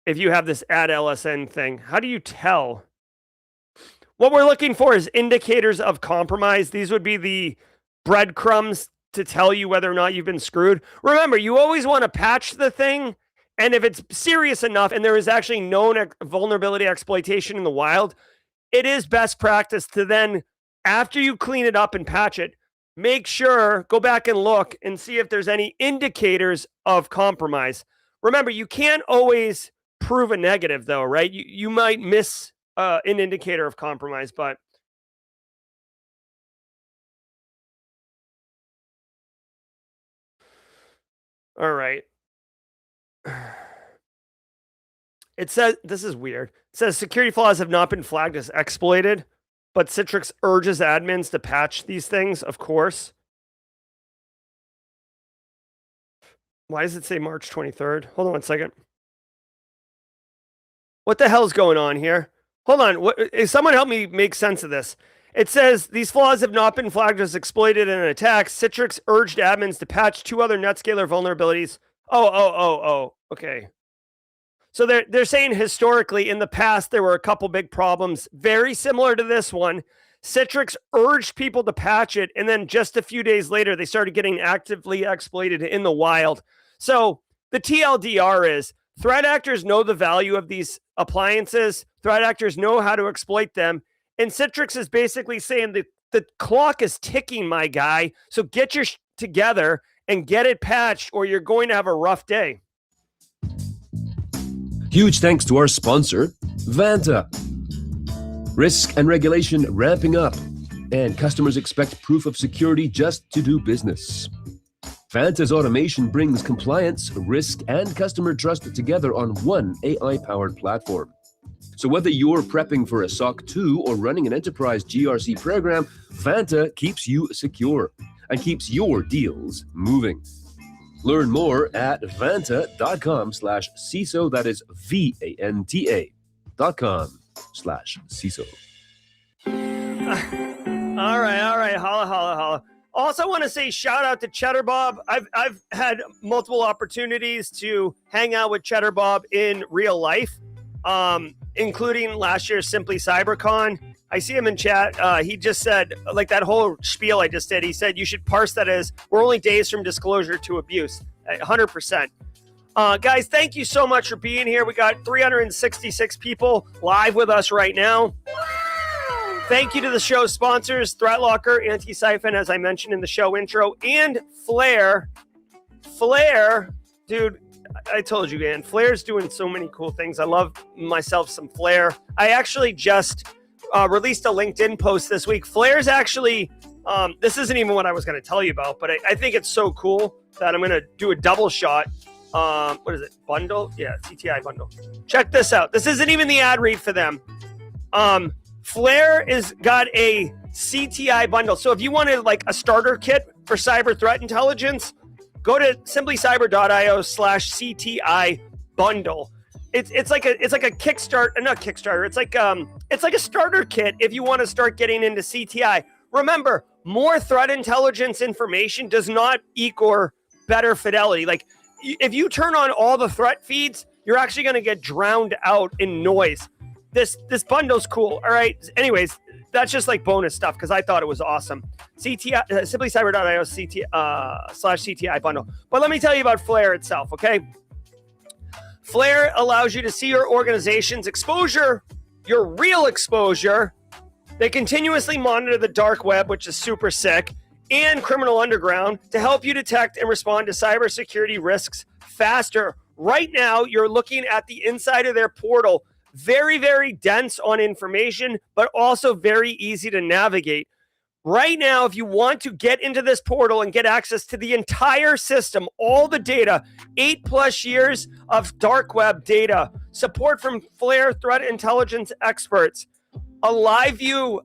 if you have this add LSN thing. How do you tell? What we're looking for is indicators of compromise. These would be the breadcrumbs to tell you whether or not you've been screwed. Remember, you always want to patch the thing, and if it's serious enough and there is actually known vulnerability exploitation in the wild, it is best practice to then, after you clean it up and patch it, make sure, go back and look and see if there's any indicators of compromise. Remember, you can't always prove a negative, though, right? You might miss an indicator of compromise, but all right. It says, this is weird. It says security flaws have not been flagged as exploited, but Citrix urges admins to patch these things, of course. Why does it say March 23rd? Hold on 1 second. What the hell's going on here? Hold on. Someone help me make sense of this. It says these flaws have not been flagged as exploited in an attack. Citrix urged admins to patch 2 other NetScaler vulnerabilities. Oh. Okay. So they're saying historically in the past there were a couple big problems very similar to this one. Citrix urged people to patch it, and then just a few days later they started getting actively exploited in the wild. So the TLDR is threat actors know the value of these appliances. Threat actors know how to exploit them. And Citrix is basically saying that the clock is ticking, my guy. So get your together and get it patched, or you're going to have a rough day. Huge thanks to our sponsor, Vanta. Risk and regulation ramping up, and customers expect proof of security just to do business. Vanta's automation brings compliance, risk, and customer trust together on one AI-powered platform. So whether you're prepping for a SOC 2 or running an enterprise GRC program, Vanta keeps you secure and keeps your deals moving. Learn more at vanta.com/CISO. That is VANTA.com/CISO. All right. Holla. Also, I want to say shout out to Cheddar Bob. I've had multiple opportunities to hang out with Cheddar Bob in real life, including last year's Simply CyberCon. I see him in chat. He just said, like that whole spiel I just did, he said you should parse that as we're only days from disclosure to abuse. 100%. Guys, thank you so much for being here. We got 366 people live with us right now. Thank you to the show sponsors, ThreatLocker, Anti-Siphon, as I mentioned in the show intro, and Flare. Flare, dude, I told you, man, Flare's doing so many cool things. I love myself some Flare. I actually just released a LinkedIn post this week. Flare's actually, this isn't even what I was going to tell you about, but I think it's so cool that I'm going to do a double shot. What is it? Bundle? Yeah, CTI bundle. Check this out. This isn't even the ad read for them. Flare is got a CTI bundle. So if you wanted like a starter kit for cyber threat intelligence, go to simplycyber.io/CTI bundle. It's like a Kickstarter, not Kickstarter. It's like a starter kit if you want to start getting into CTI. Remember, more threat intelligence information does not equal better fidelity. Like if you turn on all the threat feeds, you're actually going to get drowned out in noise. This bundle's cool. All right. Anyways, that's just like bonus stuff because I thought it was awesome. CTI, simplycyber.io/CTI bundle. But let me tell you about Flare itself, okay? Flare allows you to see your organization's exposure, your real exposure. They continuously monitor the dark web, which is super sick, and criminal underground to help you detect and respond to cybersecurity risks faster. Right now, you're looking at the inside of their portal. Very, very dense on information, but also very easy to navigate. Right now, if you want to get into this portal and get access to the entire system, all the data, 8+ years of dark web data, support from Flare threat intelligence experts, a live view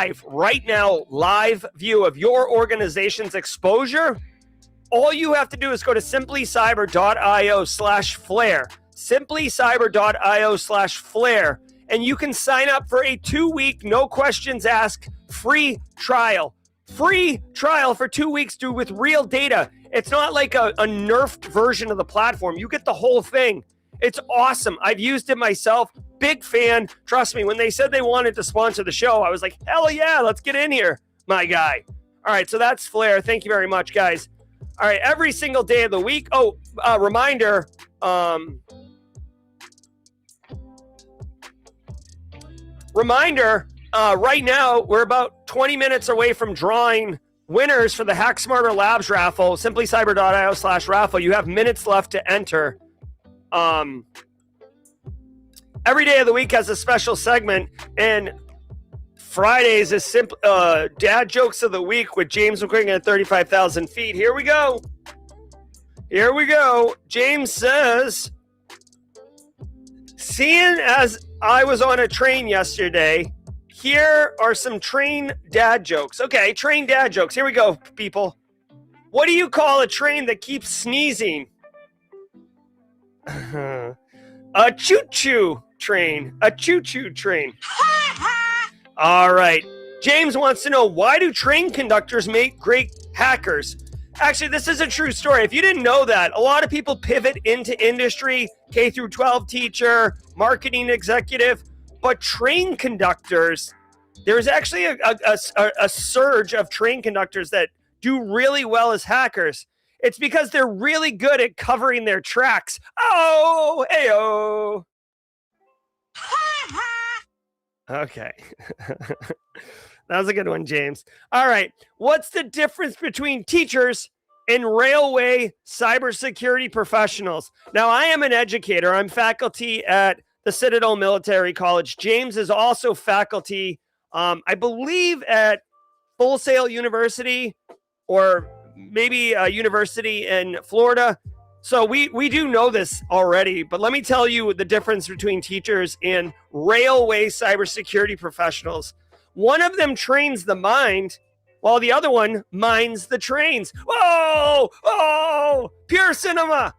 right now, live view of your organization's exposure, all you have to do is go to simplycyber.io/Flare. simplycyber.io/Flare, and you can sign up for a 2-week, no questions asked, free trial. Free trial for 2 weeks, dude, with real data. It's not like a nerfed version of the platform. You get the whole thing. It's awesome. I've used it myself. Big fan. Trust me, when they said they wanted to sponsor the show, I was like, hell yeah, let's get in here, my guy. All right, so that's Flare. Thank you very much, guys. All right, every single day of the week. Oh, reminder, right now, we're about 20 minutes away from drawing winners for the Hack Smarter Labs raffle, simplycyber.io/raffle. You have minutes left to enter. Every day of the week has a special segment, and Fridays is Dad Jokes of the Week with James McQuiggan at 35,000 feet. Here we go. James says, seeing as I was on a train yesterday, here are some train dad jokes. Okay, train dad jokes. Here we go, people. What do you call a train that keeps sneezing? A choo-choo train. A choo-choo train. All right. James wants to know, why do train conductors make great hackers? Actually, this is a true story. If you didn't know that, a lot of people pivot into industry, K through 12 teacher, marketing executive, but train conductors, there's actually a surge of train conductors that do really well as hackers. It's because they're really good at covering their tracks. Oh, hey-oh. Okay. That was a good one, James. All right. What's the difference between teachers and railway cybersecurity professionals? Now, I am an educator. I'm faculty at the Citadel Military College. James is also faculty, I believe, at Full Sail University, or maybe a university in Florida. So we do know this already, but let me tell you the difference between teachers and railway cybersecurity professionals. One of them trains the mind, while the other one minds the trains. Whoa! Oh! Pure cinema!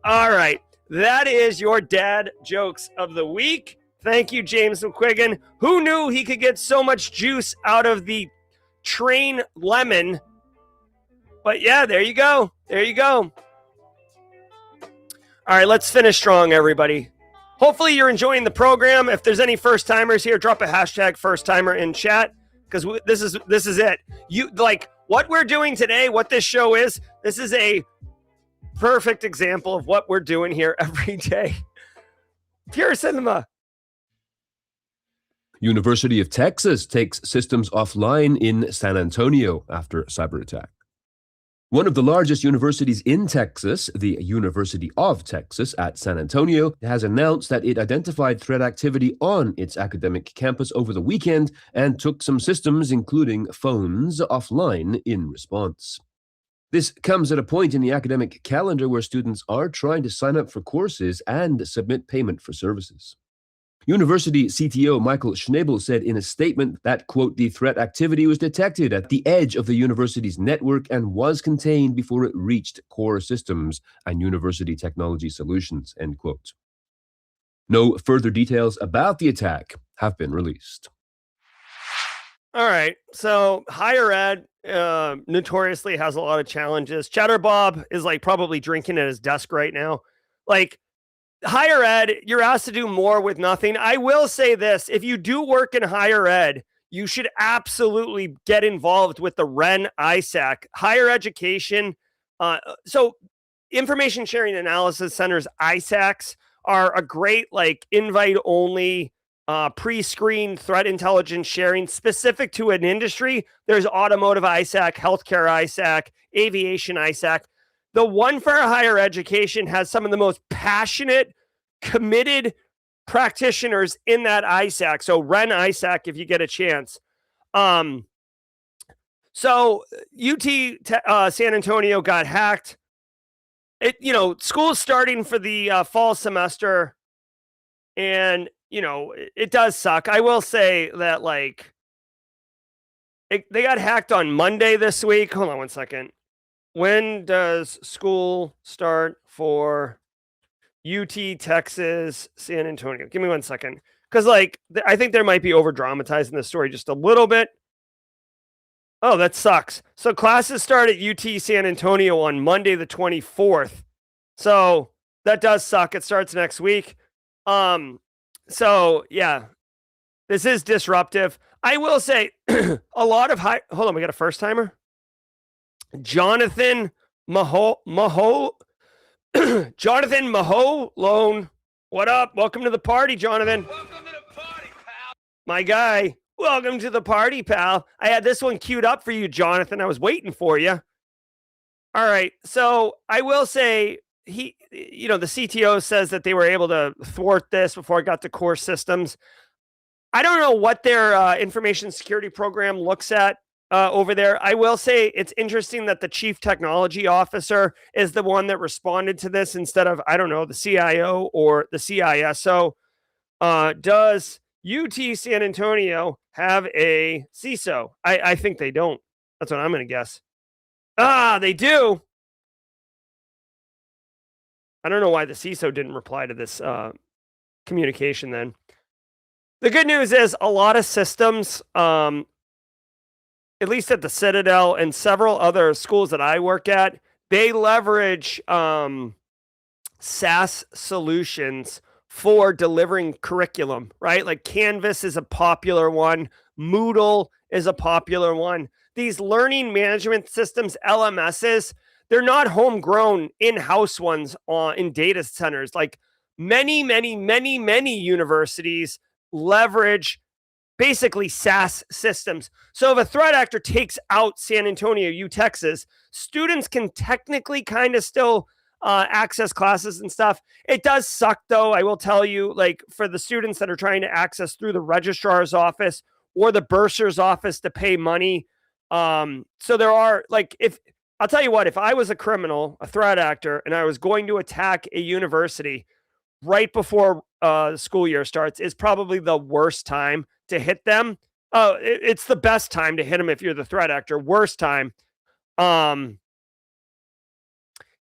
All right. That is your dad jokes of the week. Thank you, James McQuiggan. Who knew he could get so much juice out of the train lemon? But yeah, there you go. There you go. All right, let's finish strong, everybody. Hopefully you're enjoying the program. If there's any first timers here, drop a hashtag first timer in chat, because this is it. You like what we're doing today, what this show is. This is a perfect example of what we're doing here every day. Pure cinema. University of Texas takes systems offline in San Antonio after cyber attack. One of the largest universities in Texas, the University of Texas at San Antonio, has announced that it identified threat activity on its academic campus over the weekend and took some systems, including phones, offline in response. This comes at a point in the academic calendar where students are trying to sign up for courses and submit payment for services. University CTO Michael Schnabel said in a statement that, quote, the threat activity was detected at the edge of the university's network and was contained before it reached core systems and university technology solutions, end quote. No further details about the attack have been released. All right. So higher ed notoriously has a lot of challenges. Cheddar Bob is like probably drinking at his desk right now. Like, higher ed, you're asked to do more with nothing. I will say this. If you do work in higher ed, you should absolutely get involved with the REN ISAC. Higher education. So information sharing analysis centers, ISACs, are a great like invite-only pre-screened threat intelligence sharing specific to an industry. There's automotive ISAC, healthcare ISAC, aviation ISAC. The one for higher education has some of the most passionate, committed practitioners in that ISAC. So REN ISAC, if you get a chance. So UT San Antonio got hacked. School's starting for the fall semester, and it does suck. I will say that they got hacked on Monday this week. Hold on one second. When does school start for UT Texas San Antonio? Give me 1 second. Because I think there might be over dramatizing the story just a little bit. Oh, that sucks. So classes start at UT San Antonio on Monday the 24th. So that does suck. It starts next week. So yeah, this is disruptive. I will say a lot of hold on, we got a first timer. Jonathan Jonathan Maholone. What up? Welcome to the party, Jonathan. Welcome to the party, pal. My guy. Welcome to the party, pal. I had this one queued up for you, Jonathan. I was waiting for you. All right. So I will say the CTO says that they were able to thwart this before it got to core systems. I don't know what their information security program looks at over there. I will say it's interesting that the chief technology officer is the one that responded to this instead of, I don't know, the CIO or the CISO. Does UT San Antonio have a CISO? I think they don't. That's what I'm going to guess. They do. I don't know why the CISO didn't reply to this communication then. The good news is a lot of systems, at least at the Citadel and several other schools that I work at, they leverage SaaS solutions for delivering curriculum, right? Like Canvas is a popular one. Moodle is a popular one. These learning management systems, LMSs, they're not homegrown in-house ones in data centers. Like many universities leverage basically SaaS systems. So if a threat actor takes out San Antonio, Texas, students can technically kind of still access classes and stuff. It does suck though. I will tell you, like for the students that are trying to access through the registrar's office or the bursar's office to pay money, So there are, like, if I'll tell you what, if I was a criminal, a threat actor, and I was going to attack a university right before the school year starts, is probably the worst time to hit them. It's the best time to hit them if you're the threat actor. Worst time,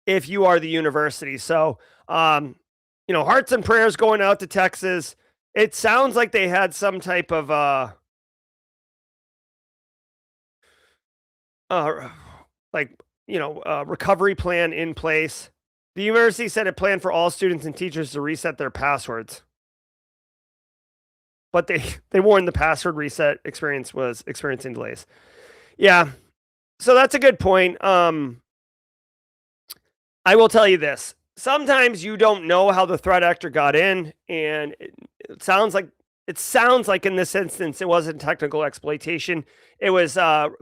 if you are the university. So, hearts and prayers going out to Texas. It sounds like they had some type of recovery plan in place. The university said it planned for all students and teachers to reset their passwords. But they warned the password reset experience was experiencing delays. Yeah. So that's a good point. I will tell you this. Sometimes you don't know how the threat actor got in, and it sounds like in this instance it wasn't technical exploitation. It was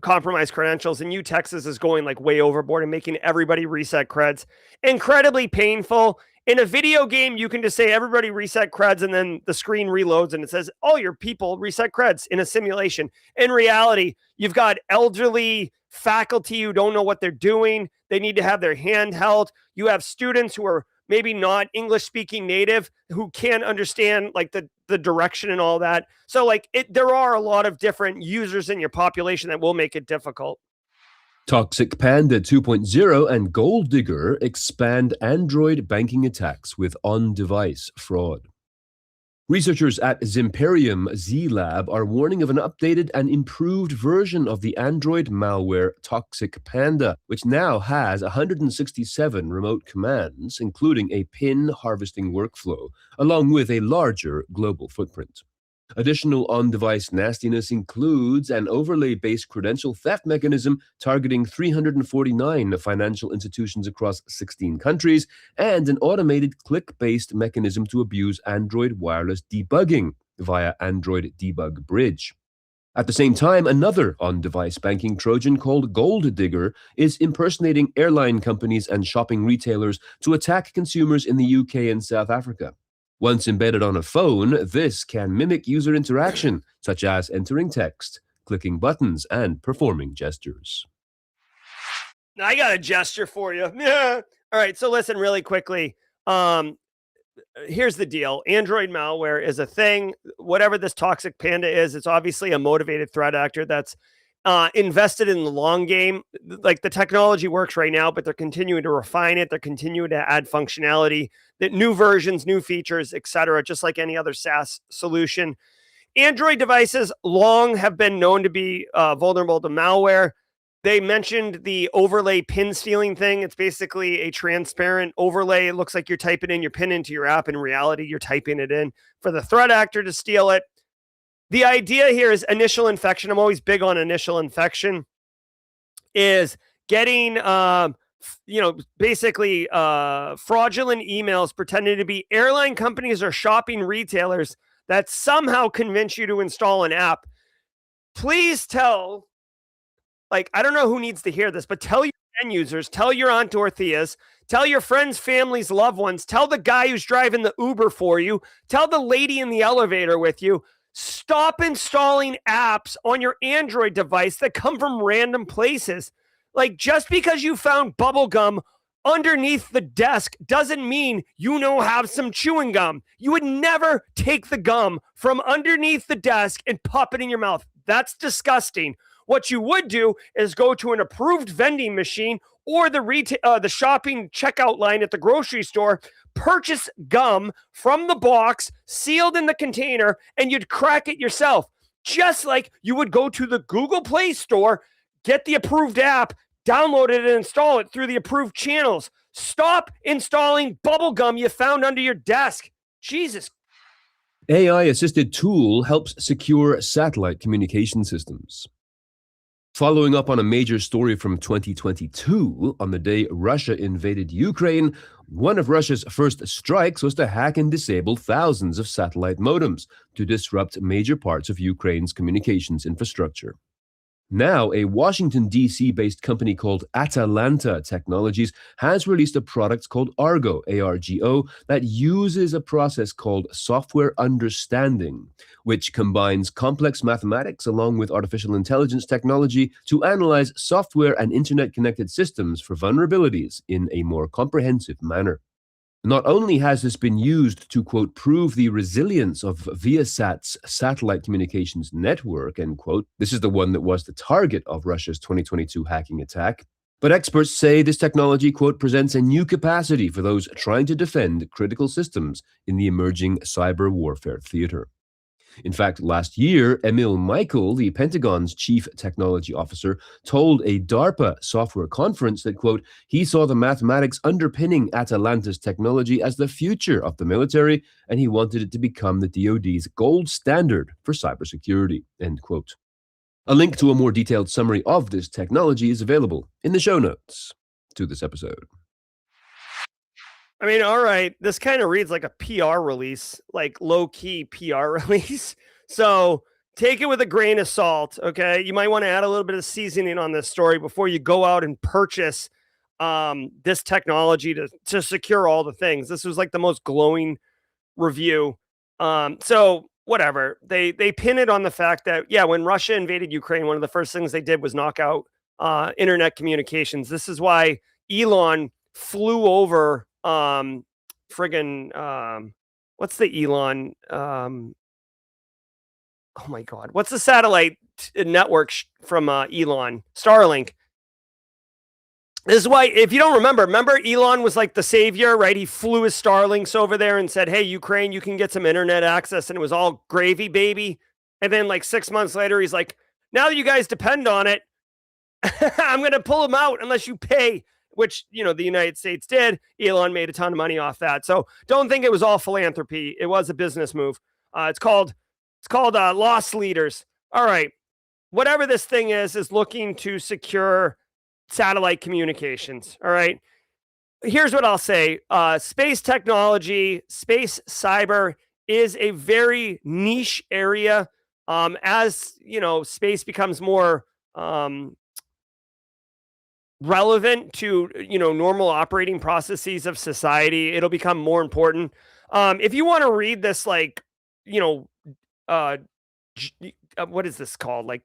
compromised credentials, and Texas is going like way overboard and making everybody reset creds. Incredibly painful. In a video game, you can just say everybody reset creds, and then the screen reloads and it says all your people reset creds in a simulation. In reality, you've got elderly faculty who don't know what they're doing. They need to have their hand held. You have students who are maybe not English speaking native who can't understand like the direction and all that. So there are a lot of different users in your population that will make it difficult. Toxic Panda 2.0 and Gold Digger expand Android banking attacks with on-device fraud. Researchers at Zimperium Z-Lab are warning of an updated and improved version of the Android malware Toxic Panda, which now has 167 remote commands, including a PIN harvesting workflow, along with a larger global footprint. Additional on-device nastiness includes an overlay-based credential theft mechanism targeting 349 financial institutions across 16 countries, and an automated click-based mechanism to abuse Android wireless debugging via Android Debug Bridge. At the same time, another on-device banking Trojan called Gold Digger is impersonating airline companies and shopping retailers to attack consumers in the UK and South Africa. Once embedded on a phone, this can mimic user interaction, such as entering text, clicking buttons, and performing gestures. I got a gesture for you. Yeah. All right, so listen really quickly. Here's the deal. Android malware is a thing. Whatever this Toxic Panda is, it's obviously a motivated threat actor that's invested in the long game. Like, the technology works right now, but they're continuing to refine it. They're continuing to add functionality, that new versions, new features, etc., just like any other SaaS solution. Android devices long have been known to be vulnerable to malware. They mentioned the overlay pin stealing thing. It's basically a transparent overlay. It looks like you're typing in your pin into your app. In reality, you're typing it in for the threat actor to steal it. The idea here is initial infection. I'm always big on initial infection. Is getting, basically fraudulent emails pretending to be airline companies or shopping retailers that somehow convince you to install an app. Please tell, I don't know who needs to hear this, but tell your end users, tell your Aunt Dorotheas, tell your friends, families, loved ones, tell the guy who's driving the Uber for you, tell the lady in the elevator with you, stop installing apps on your Android device that come from random places. Just because you found bubble gum underneath the desk doesn't mean have some chewing gum. You would never take the gum from underneath the desk and pop it in your mouth. That's disgusting. What you would do is go to an approved vending machine or the shopping checkout line at the grocery store, purchase gum from the box, sealed in the container, and you'd crack it yourself. Just like you would go to the Google Play Store, get the approved app, download it, and install it through the approved channels. Stop installing bubble gum you found under your desk. Jesus. AI-assisted tool helps secure satellite communication systems. Following up on a major story from 2022, on the day Russia invaded Ukraine, one of Russia's first strikes was to hack and disable thousands of satellite modems to disrupt major parts of Ukraine's communications infrastructure. Now, a Washington, D.C.-based company called Atalanta Technologies has released a product called Argo, A-R-G-O, that uses a process called software understanding, which combines complex mathematics along with artificial intelligence technology to analyze software and internet-connected systems for vulnerabilities in a more comprehensive manner. Not only has this been used to, quote, prove the resilience of Viasat's satellite communications network, end quote, this is the one that was the target of Russia's 2022 hacking attack, but experts say this technology, quote, presents a new capacity for those trying to defend critical systems in the emerging cyber warfare theater. In fact, last year, Emil Michael, the Pentagon's chief technology officer, told a DARPA software conference that, quote, he saw the mathematics underpinning Atalanta's technology as the future of the military, and he wanted it to become the DoD's gold standard for cybersecurity, end quote. A link to a more detailed summary of this technology is available in the show notes to this episode. I mean, all right, this kind of reads like a PR release, like low-key PR release. So take it with a grain of salt, okay? You might want to add a little bit of seasoning on this story before you go out and purchase this technology to secure all the things. This was like the most glowing review. So whatever. They pin it on the fact that, yeah, when Russia invaded Ukraine, one of the first things they did was knock out internet communications. This is why Elon flew over what's the Elon oh my god, what's the satellite network from Elon? Starlink. This is why, if you don't remember Elon was like the savior, right? He flew his Starlinks over there and said, hey, Ukraine, you can get some internet access, and it was all gravy, baby. And then like 6 months later, he's like, now that you guys depend on it, I'm going to pull them out unless you pay, which, you know, the United States did. Elon made a ton of money off that. So don't think it was all philanthropy. It was a business move. It's called loss leaders. All right. Whatever this thing is looking to secure satellite communications. All right. Here's what I'll say. Space technology, space cyber is a very niche area. As, you know, space becomes more relevant to, you know, normal operating processes of society, it'll become more important. If you want to read this, like, you know, what is this called? Like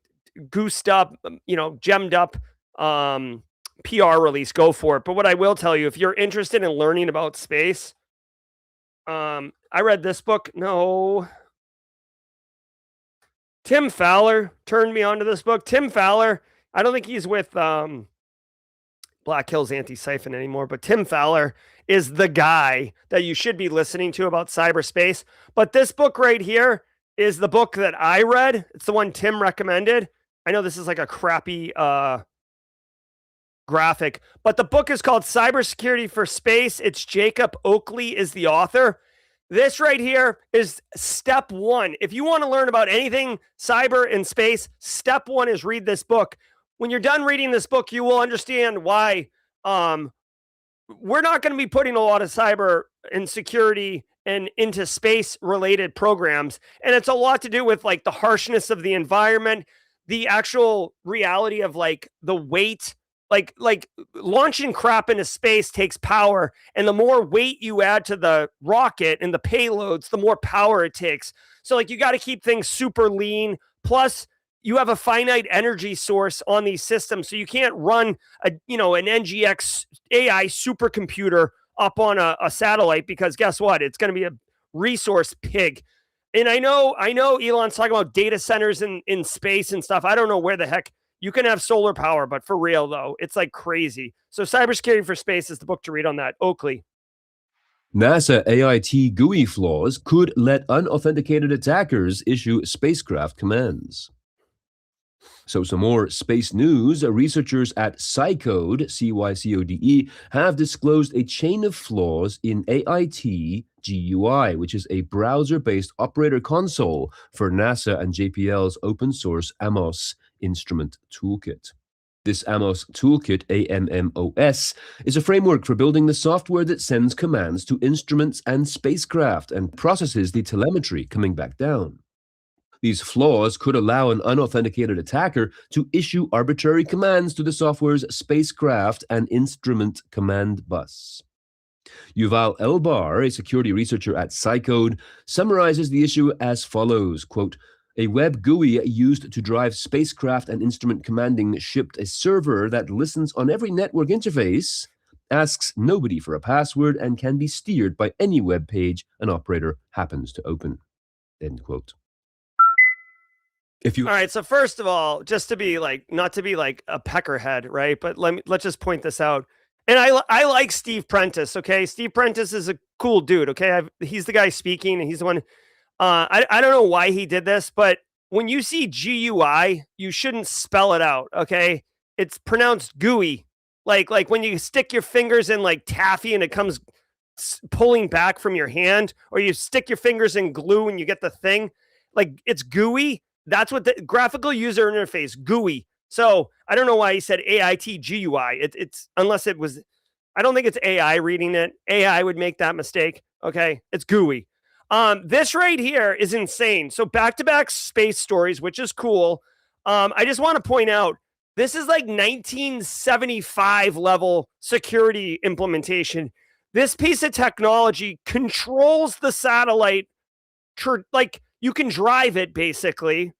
goosed up, you know, gemmed up PR release, go for it. But what I will tell you, if you're interested in learning about space, I read this book. No. Tim Fowler turned me onto this book. Tim Fowler, I don't think he's with Black Hills Anti-Siphon anymore, but Tim Fowler is the guy that you should be listening to about cyberspace. But this book right here is the book that I read. It's the one Tim recommended. I know this is like a crappy graphic, but the book is called Cybersecurity for Space. It's Jacob Oakley is the author. This right here is step one. If you want to learn about anything cyber and space, step one is read this book. When you're done reading this book, you will understand why we're not going to be putting a lot of cyber and security and into space related programs. And it's a lot to do with like the harshness of the environment, the actual reality of like the weight, like launching crap into space takes power. And the more weight you add to the rocket and the payloads, the more power it takes. So like you got to keep things super lean. Plus, you have a finite energy source on these systems, so you can't run an NGX AI supercomputer up on a satellite, because guess what? It's going to be a resource pig. And I know Elon's talking about data centers in space and stuff. I don't know where the heck you can have solar power, but for real though, it's like crazy. So Cybersecurity for Space is the book to read on that. Oakley. NASA AIT GUI flaws could let unauthenticated attackers issue spacecraft commands. So some more space news. Researchers at Cycode, C-Y-C-O-D-E, have disclosed a chain of flaws in AIT GUI, which is a browser-based operator console for NASA and JPL's open-source AMOS instrument toolkit. This AMOS toolkit, AMMOS, is a framework for building the software that sends commands to instruments and spacecraft and processes the telemetry coming back down. These flaws could allow an unauthenticated attacker to issue arbitrary commands to the software's spacecraft and instrument command bus. Yuval Elbar, a security researcher at Cycode, summarizes the issue as follows, quote, "A web GUI used to drive spacecraft and instrument commanding shipped a server that listens on every network interface, asks nobody for a password, and can be steered by any web page an operator happens to open." End quote. All right, so first of all, just to be like, not to be like a peckerhead, right? But let's just point this out. And I like Steve Prentice, okay? Steve Prentice is a cool dude, okay? He's the guy speaking, and he's the one. I don't know why he did this, but when you see GUI, you shouldn't spell it out, okay? It's pronounced GUI. Like when you stick your fingers in like taffy and it comes pulling back from your hand, or you stick your fingers in glue and you get the thing. Like, it's GUI. That's what the graphical user interface, GUI. So I don't know why he said AITGUI. It's unless it was, I don't think it's AI reading it. AI would make that mistake. Okay, it's GUI. This right here is insane. So back-to-back space stories, which is cool. I just want to point out, this is like 1975 level security implementation. This piece of technology controls the satellite. Like, you can drive it basically.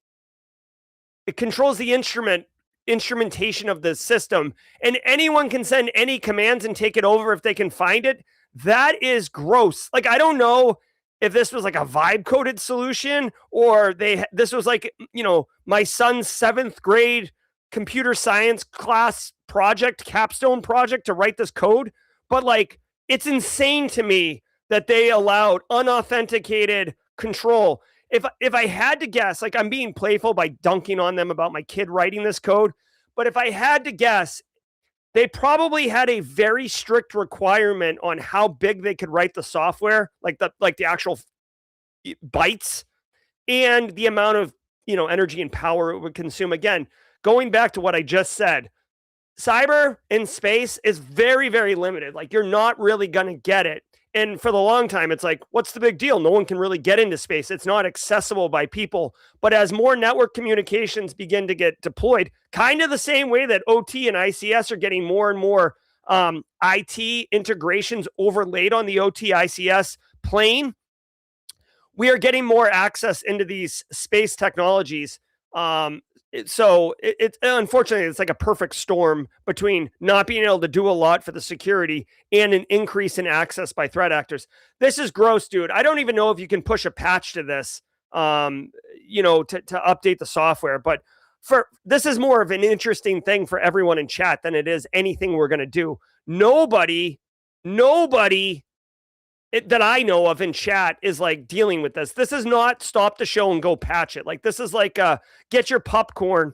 It controls the instrumentation of the system, and anyone can send any commands and take it over if they can find it. That is gross. Like, I don't know if this was like a vibe coded solution, or this was like, you know, my son's 7th grade computer science class project, capstone project, to write this code. But like, it's insane to me that they allowed unauthenticated control. If I had to guess, like, I'm being playful by dunking on them about my kid writing this code, but if I had to guess, they probably had a very strict requirement on how big they could write the software, like the actual bytes, and the amount of, you know, energy and power it would consume. Again, going back to what I just said, cyber in space is very, very limited. Like, you're not really going to get it. And for the long time, it's like, what's the big deal? No one can really get into space. It's not accessible by people. But as more network communications begin to get deployed, kind of the same way that OT and ICS are getting more and more IT integrations overlaid on the OT ICS plane, we are getting more access into these space technologies. So it's unfortunately, it's like a perfect storm between not being able to do a lot for the security and an increase in access by threat actors. This is gross, dude. I don't even know if you can push a patch to this, you know, to update the software. But this is more of an interesting thing for everyone in chat than it is anything we're going to do. Nobody that I know of in chat is like dealing with this. This is not stop the show and go patch it. Like, this is like get your popcorn,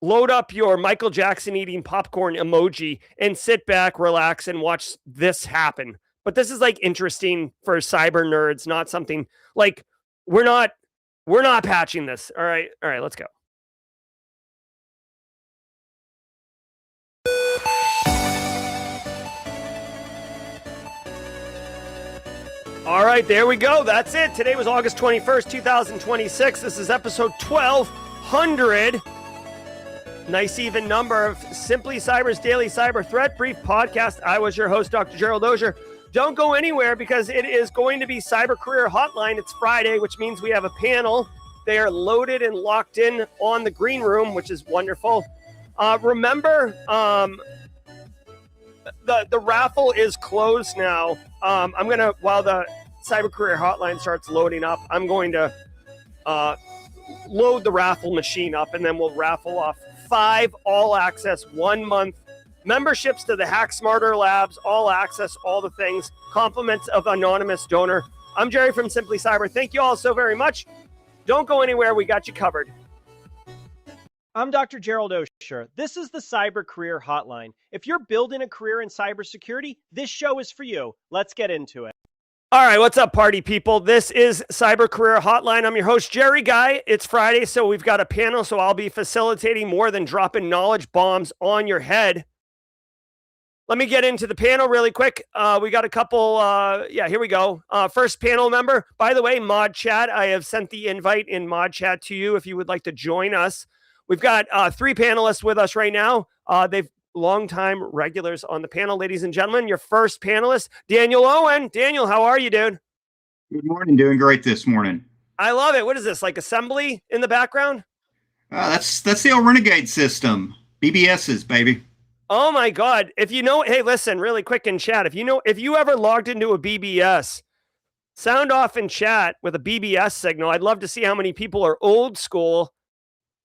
load up your Michael Jackson eating popcorn emoji, and sit back, relax, and watch this happen. But this is like interesting for cyber nerds, not something like we're not patching this. All right, let's go. All right, there we go. That's it. Today was August 21st, 2026. This is episode 1200. Nice even number of Simply Cyber's Daily Cyber Threat Brief podcast. I was your host, Dr. Gerald Auger. Don't go anywhere, because it is going to be Cyber Career Hotline. It's Friday, which means we have a panel. They are loaded and locked in on the green room, which is wonderful. Remember, the raffle is closed now. I'm going to, while the Cyber Career Hotline starts loading up, I'm going to load the raffle machine up, and then we'll raffle off 5 all-access 1-month memberships to the Hack Smarter Labs, all access, all the things, compliments of anonymous donor. I'm Jerry from Simply Cyber. Thank you all so very much. Don't go anywhere. We got you covered. I'm Dr. Gerald Auger. This is the Cyber Career Hotline. If you're building a career in cybersecurity, this show is for you. Let's get into it. All right, what's up, party people? This is Cyber Career Hotline. I'm your host, Jerry Guy. It's Friday, so we've got a panel, so I'll be facilitating more than dropping knowledge bombs on your head. Let me get into the panel really quick. We got a couple. Here we go. First panel member. By the way, Mod Chat, I have sent the invite in Mod Chat to you if you would like to join us. We've got 3 panelists with us right now. They've longtime regulars on the panel. Ladies and gentlemen, your first panelist, Daniel Owen. Daniel, how are you, dude? Good morning. Doing great this morning. I love it. What is this, like assembly in the background? That's the old Renegade system. BBS's, baby. Oh my God. If you know, hey, listen, really quick in chat. If you ever logged into a BBS, sound off in chat with a BBS signal. I'd love to see how many people are old school.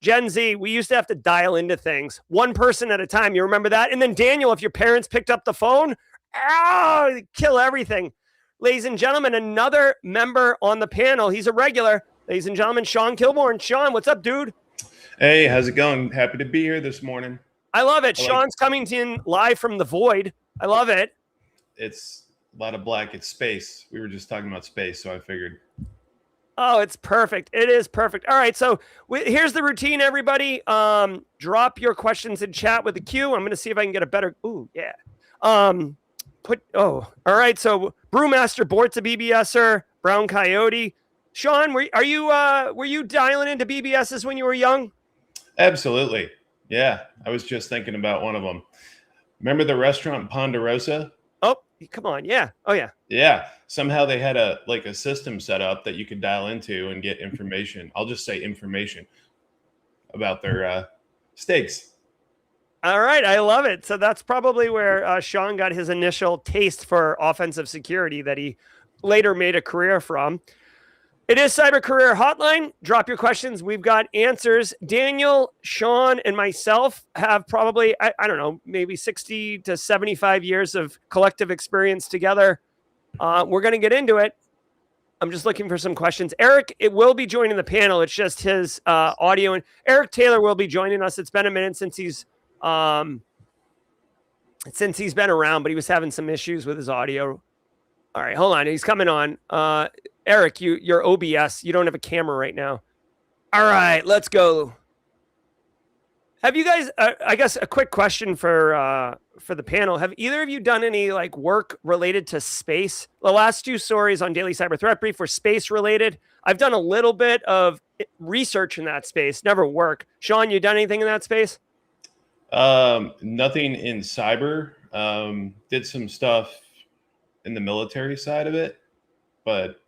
Gen Z, we used to have to dial into things one person at a time. You remember that? And then Daniel, if your parents picked up the phone, kill everything. Ladies and gentlemen, another member on the panel. He's a regular. Ladies and gentlemen, Sean Kilborn. Sean, what's up, dude? Hey, how's it going? Happy to be here this morning. I love it. Sean's coming in live from the void. I love it. It's a lot of black. It's space. We were just talking about space, so I figured. Oh, it's perfect. It is perfect. All right, so here's the routine, everybody. Drop your questions in chat with the Q. I'm going to see if I can get a better. Ooh, yeah. All right. So Brewmaster, Bort's a BBSer. Brown Coyote. Sean, were you dialing into BBSs when you were young? Absolutely. Yeah, I was just thinking about one of them. Remember the restaurant Ponderosa? Oh, come on. Yeah. Oh, yeah. Yeah. Somehow they had a system set up that you could dial into and get information. I'll just say information about their steaks. All right. I love it. So that's probably where Sean got his initial taste for offensive security that he later made a career from. It is Cyber Career Hotline. Drop your questions. We've got answers. Daniel, Sean, and myself have probably, I don't know, maybe 60 to 75 years of collective experience together. We're going to get into it. I'm just looking for some questions. Eric, it will be joining the panel. It's just his audio. And Eric Taylor will be joining us. It's been a minute since he's been around, but he was having some issues with his audio. All right, hold on. He's coming on. Eric, you're OBS. You don't have a camera right now. All right, let's go. Have you guys? I guess a quick question for the panel. Have either of you done any work related to space? The last 2 stories on Daily Cyber Threat Brief were space related. I've done a little bit of research in that space. Never work. Sean, you done anything in that space? Nothing in cyber. Did some stuff in the military side of it, but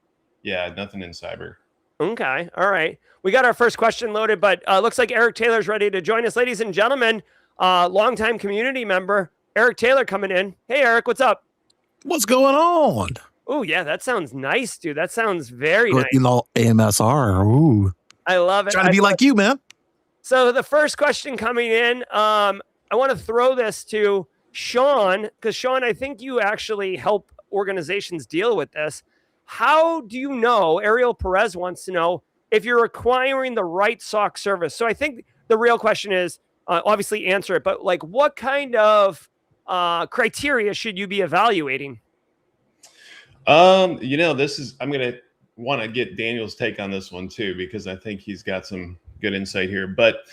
yeah, nothing in cyber. Okay. All right. We got our first question loaded, but looks like Eric Taylor's ready to join us. Ladies and gentlemen, longtime community member, Eric Taylor coming in. Hey, Eric, what's up? What's going on? Oh, yeah, that sounds nice, dude. That sounds very nice. You know, AMSR. Ooh. I love it. Trying to be like you, man. So the first question coming in, I want to throw this to Sean, because Sean, I think you actually help organizations deal with this. How do you know, Ariel Perez wants to know, if you're acquiring the right SOC service? So I think the real question is, obviously answer it, but what kind of criteria should you be evaluating? I'm going to want to get Daniel's take on this one too, because I think he's got some good insight here. But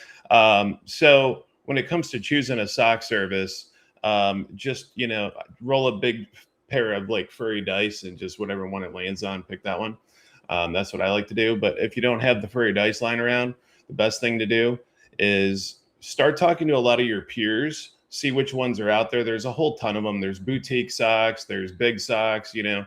so when it comes to choosing a SOC service, just, roll a big pair of furry dice and just whatever one it lands on, pick that one. That's what I like to do. But if you don't have the furry dice lying around, the best thing to do is start talking to a lot of your peers, see which ones are out there. There's a whole ton of them. There's boutique SOCs, there's big SOCs,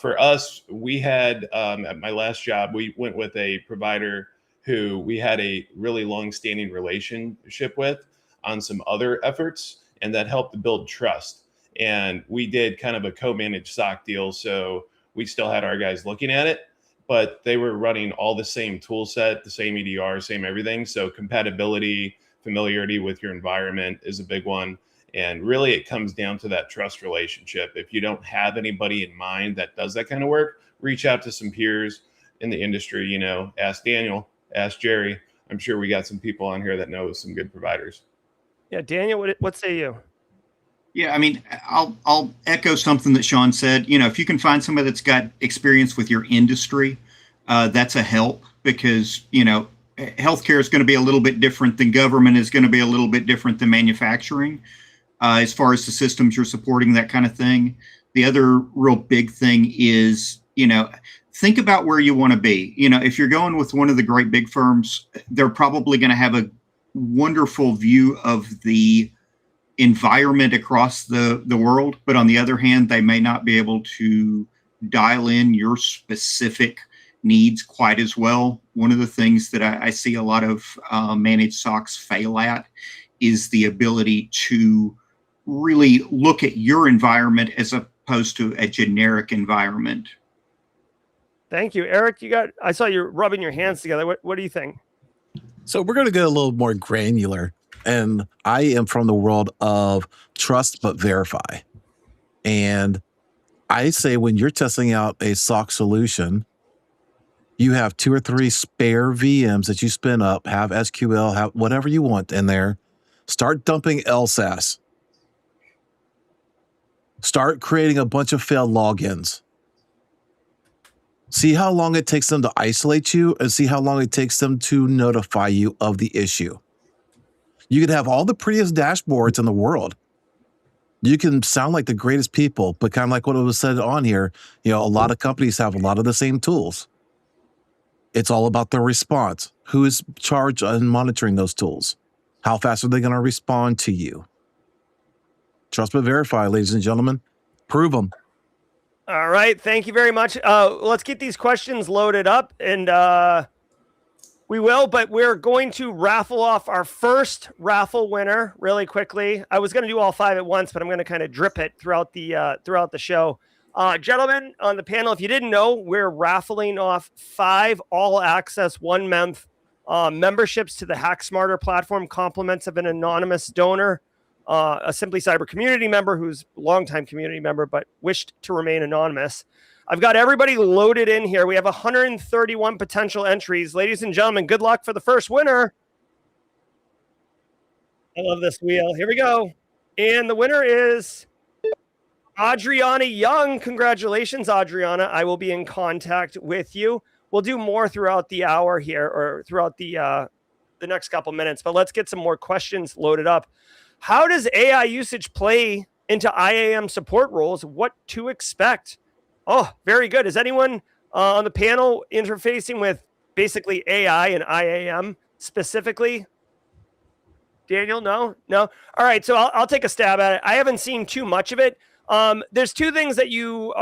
for us, we had, at my last job, we went with a provider who we had a really long-standing relationship with on some other efforts, and that helped to build trust. And we did kind of a co-managed SOC deal. So we still had our guys looking at it, but they were running all the same tool set, the same EDR, same everything. So compatibility, familiarity with your environment is a big one. And really it comes down to that trust relationship. If you don't have anybody in mind that does that kind of work, reach out to some peers in the industry, ask Daniel, ask Jerry. I'm sure we got some people on here that know some good providers. Yeah. Daniel, what say you? Yeah, I mean, I'll echo something that Sean said. If you can find somebody that's got experience with your industry, that's a help, because, healthcare is going to be a little bit different than government, is going to be a little bit different than manufacturing. as far as the systems you're supporting, that kind of thing. The other real big thing is, think about where you want to be. If you're going with one of the great big firms, they're probably going to have a wonderful view of the environment across the world. But on the other hand, they may not be able to dial in your specific needs quite as well. One of the things that I see a lot of managed SOCs fail at is the ability to really look at your environment as opposed to a generic environment. Thank you, Eric. I saw you rubbing your hands together. What do you think? So we're going to get a little more granular. And I am from the world of trust but verify. And I say when you're testing out a SOC solution, you have 2 or 3 spare VMs that you spin up, have SQL, have whatever you want in there. Start dumping LSAS. Start creating a bunch of failed logins. See how long it takes them to isolate you and see how long it takes them to notify you of the issue. You could have all the prettiest dashboards in the world. You can sound like the greatest people, but kind of like what was said on here, a lot of companies have a lot of the same tools. It's all about the response. Who is charged on monitoring those tools? How fast are they going to respond to you? Trust but verify, ladies and gentlemen. Prove them. All right. Thank you very much. Let's get these questions loaded up, and we will, but we're going to raffle off our first raffle winner really quickly. I was going to do all 5 at once, but I'm going to kind of drip it throughout the show. Gentlemen on the panel, if you didn't know, we're raffling off 5 all-access 1-month memberships to the Hack Smarter platform, compliments of an anonymous donor, a Simply Cyber community member who's a longtime community member but wished to remain anonymous. I've got everybody loaded in here. We have 131 potential entries. Ladies and gentlemen, good luck for the first winner. I love this wheel. Here we go. And the winner is Adriana Young. Congratulations, Adriana. I will be in contact with you. We'll do more throughout the hour here or throughout the next couple minutes, but let's get some more questions loaded up. How does AI usage play into IAM support roles? What to expect? Oh, very good. Is anyone on the panel interfacing with basically AI and IAM specifically? Daniel, no? All right, so I'll take a stab at it. I haven't seen too much of it. There's 2 things that you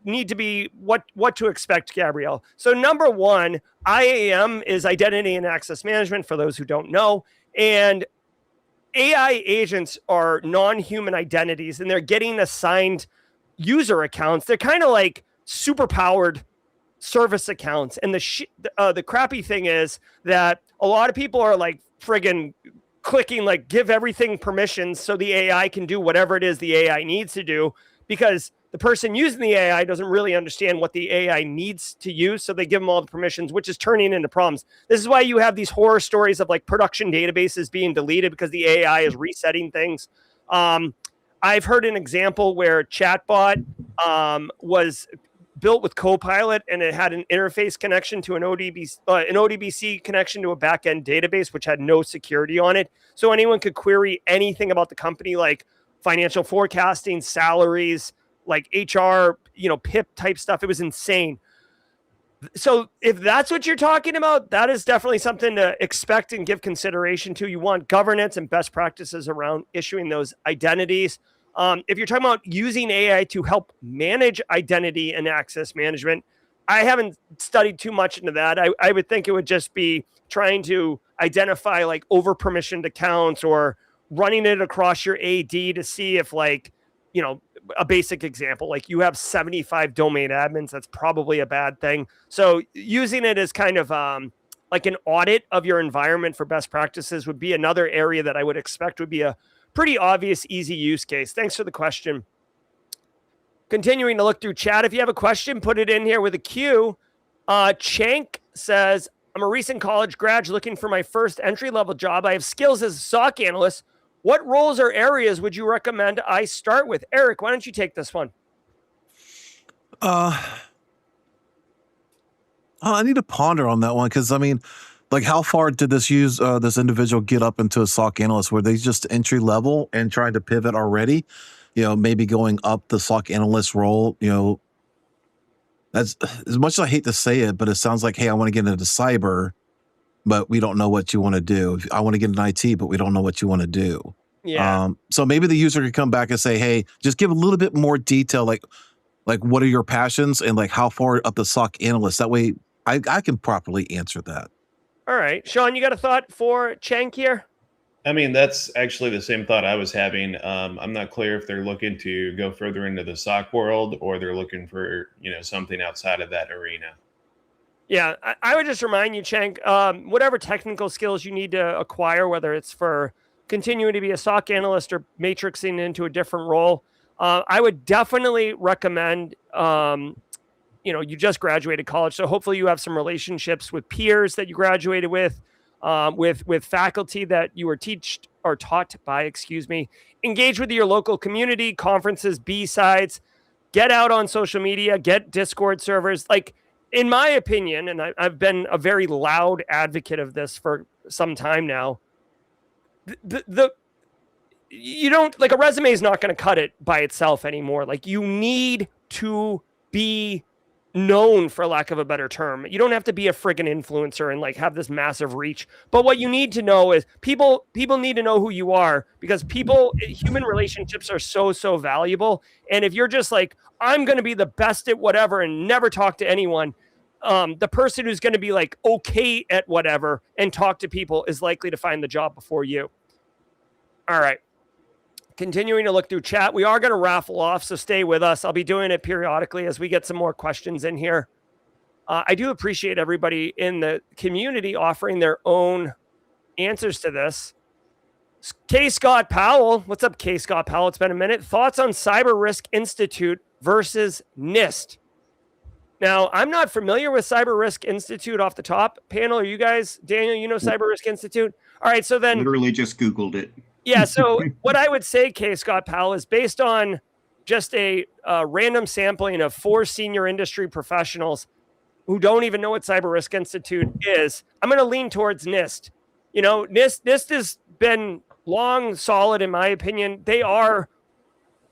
need to be what to expect, Gabrielle. So number 1, IAM is identity and access management for those who don't know. And AI agents are non-human identities, and they're getting assigned user accounts. They're kind of like super powered service accounts. And the crappy thing is that a lot of people are like friggin' clicking, like give everything permissions so the AI can do whatever it is the AI needs to do, because the person using the AI doesn't really understand what the AI needs to use. So they give them all the permissions, which is turning into problems. This is why you have these horror stories of like production databases being deleted because the AI is resetting things. I've heard an example where chatbot was built with Copilot, and it had an interface connection to an ODBC connection to a backend database, which had no security on it. So anyone could query anything about the company, like financial forecasting, salaries, like HR, PIP type stuff. It was insane. So if that's what you're talking about, that is definitely something to expect and give consideration to. You want governance and best practices around issuing those identities. If you're talking about using AI to help manage identity and access management, I haven't studied too much into that. I would think it would just be trying to identify like over permissioned accounts or running it across your AD to see if a basic example, like you have 75 domain admins, that's probably a bad thing. So using it as kind of like an audit of your environment for best practices would be another area that I would expect would be a pretty obvious, easy use case. Thanks for the question. Continuing to look through chat. If you have a question, put it in here with a Q. Chank says, I'm a recent college grad looking for my first entry-level job. I have skills as a SOC analyst. What roles or areas would you recommend I start with? Eric, why don't you take this one? I need to ponder on that one because, the Like, how far did this individual get up into a SOC analyst? Were they just entry level and trying to pivot already? Maybe going up the SOC analyst role. That's as much as I hate to say it, but it sounds like, hey, I want to get into cyber, but we don't know what you want to do. I want to get into IT, but we don't know what you want to do. Yeah. So maybe the user could come back and say, hey, just give a little bit more detail, like what are your passions and like how far up the SOC analyst. That way I can properly answer that. All right. Sean, you got a thought for Cenk here? I mean, that's actually the same thought I was having. I'm not clear if they're looking to go further into the SOC world or they're looking for, something outside of that arena. Yeah, I would just remind you, Cenk, whatever technical skills you need to acquire, whether it's for continuing to be a SOC analyst or matrixing into a different role, I would definitely recommend, you just graduated college. So hopefully you have some relationships with peers that you graduated with faculty that you were taught by, engage with your local community, conferences, B-sides, get out on social media, get Discord servers. Like, in my opinion, and I've been a very loud advocate of this for some time now, you don't, like, a resume is not going to cut it by itself anymore. Like, you need to be known, for lack of a better term. You don't have to be a friggin' influencer and like have this massive reach. But what you need to know is people need to know who you are, because human relationships are so valuable. And if you're just like, I'm going to be the best at whatever and never talk to anyone, the person who's going to be like okay at whatever and talk to people is likely to find the job before you. All right. Continuing to look through chat, we are going to raffle off, so stay with us. I'll be doing it periodically as we get some more questions in here. I do appreciate everybody in the community offering their own answers to this. K. Scott Powell, what's up, K. Scott Powell? It's been a minute. Thoughts on Cyber Risk Institute versus NIST? Now, I'm not familiar with Cyber Risk Institute off the top. Panel, are you guys? Daniel, you know Cyber Risk Institute? All right, so then... Literally just Googled it. Yeah, so what I would say, K. Scott Powell, is based on just a random sampling of 4 senior industry professionals who don't even know what Cyber Risk Institute is, I'm going to lean towards NIST. NIST has been long, solid, in my opinion. They are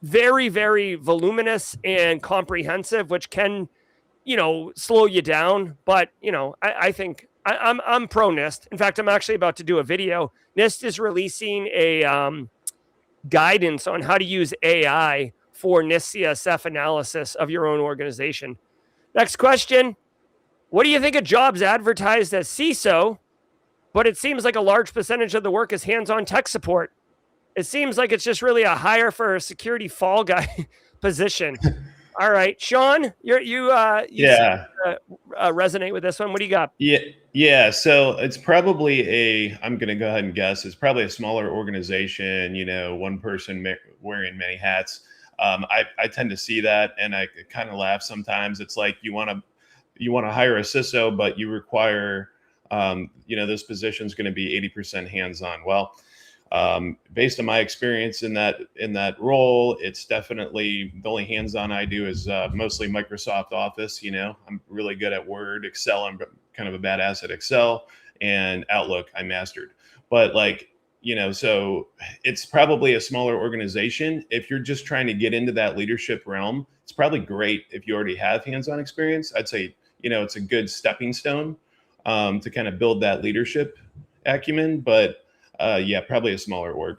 very, very voluminous and comprehensive, which can, slow you down. But, I think I'm pro NIST. In fact, I'm actually about to do a video. NIST is releasing a guidance on how to use AI for NIST CSF analysis of your own organization. Next question. What do you think of jobs advertised as CISO, but it seems like a large percentage of the work is hands-on tech support? It seems like it's just really a hire for a security fall guy position. All right, Sean, you resonate with this one. What do you got? Yeah. So it's probably I'm going to go ahead and guess. It's probably a smaller organization. One person wearing many hats. I tend to see that, and I kind of laugh sometimes. It's like you want to hire a CISO, but you require, this position is going to be 80% hands-on. Well, based on my experience in that role, it's definitely the only hands-on I do is mostly Microsoft Office. I'm really good at Word, Excel. I'm kind of a badass at Excel, and Outlook I mastered. But so it's probably a smaller organization. If you're just trying to get into that leadership realm, it's probably great if you already have hands-on experience. I'd say, it's a good stepping stone to kind of build that leadership acumen. But probably a smaller org.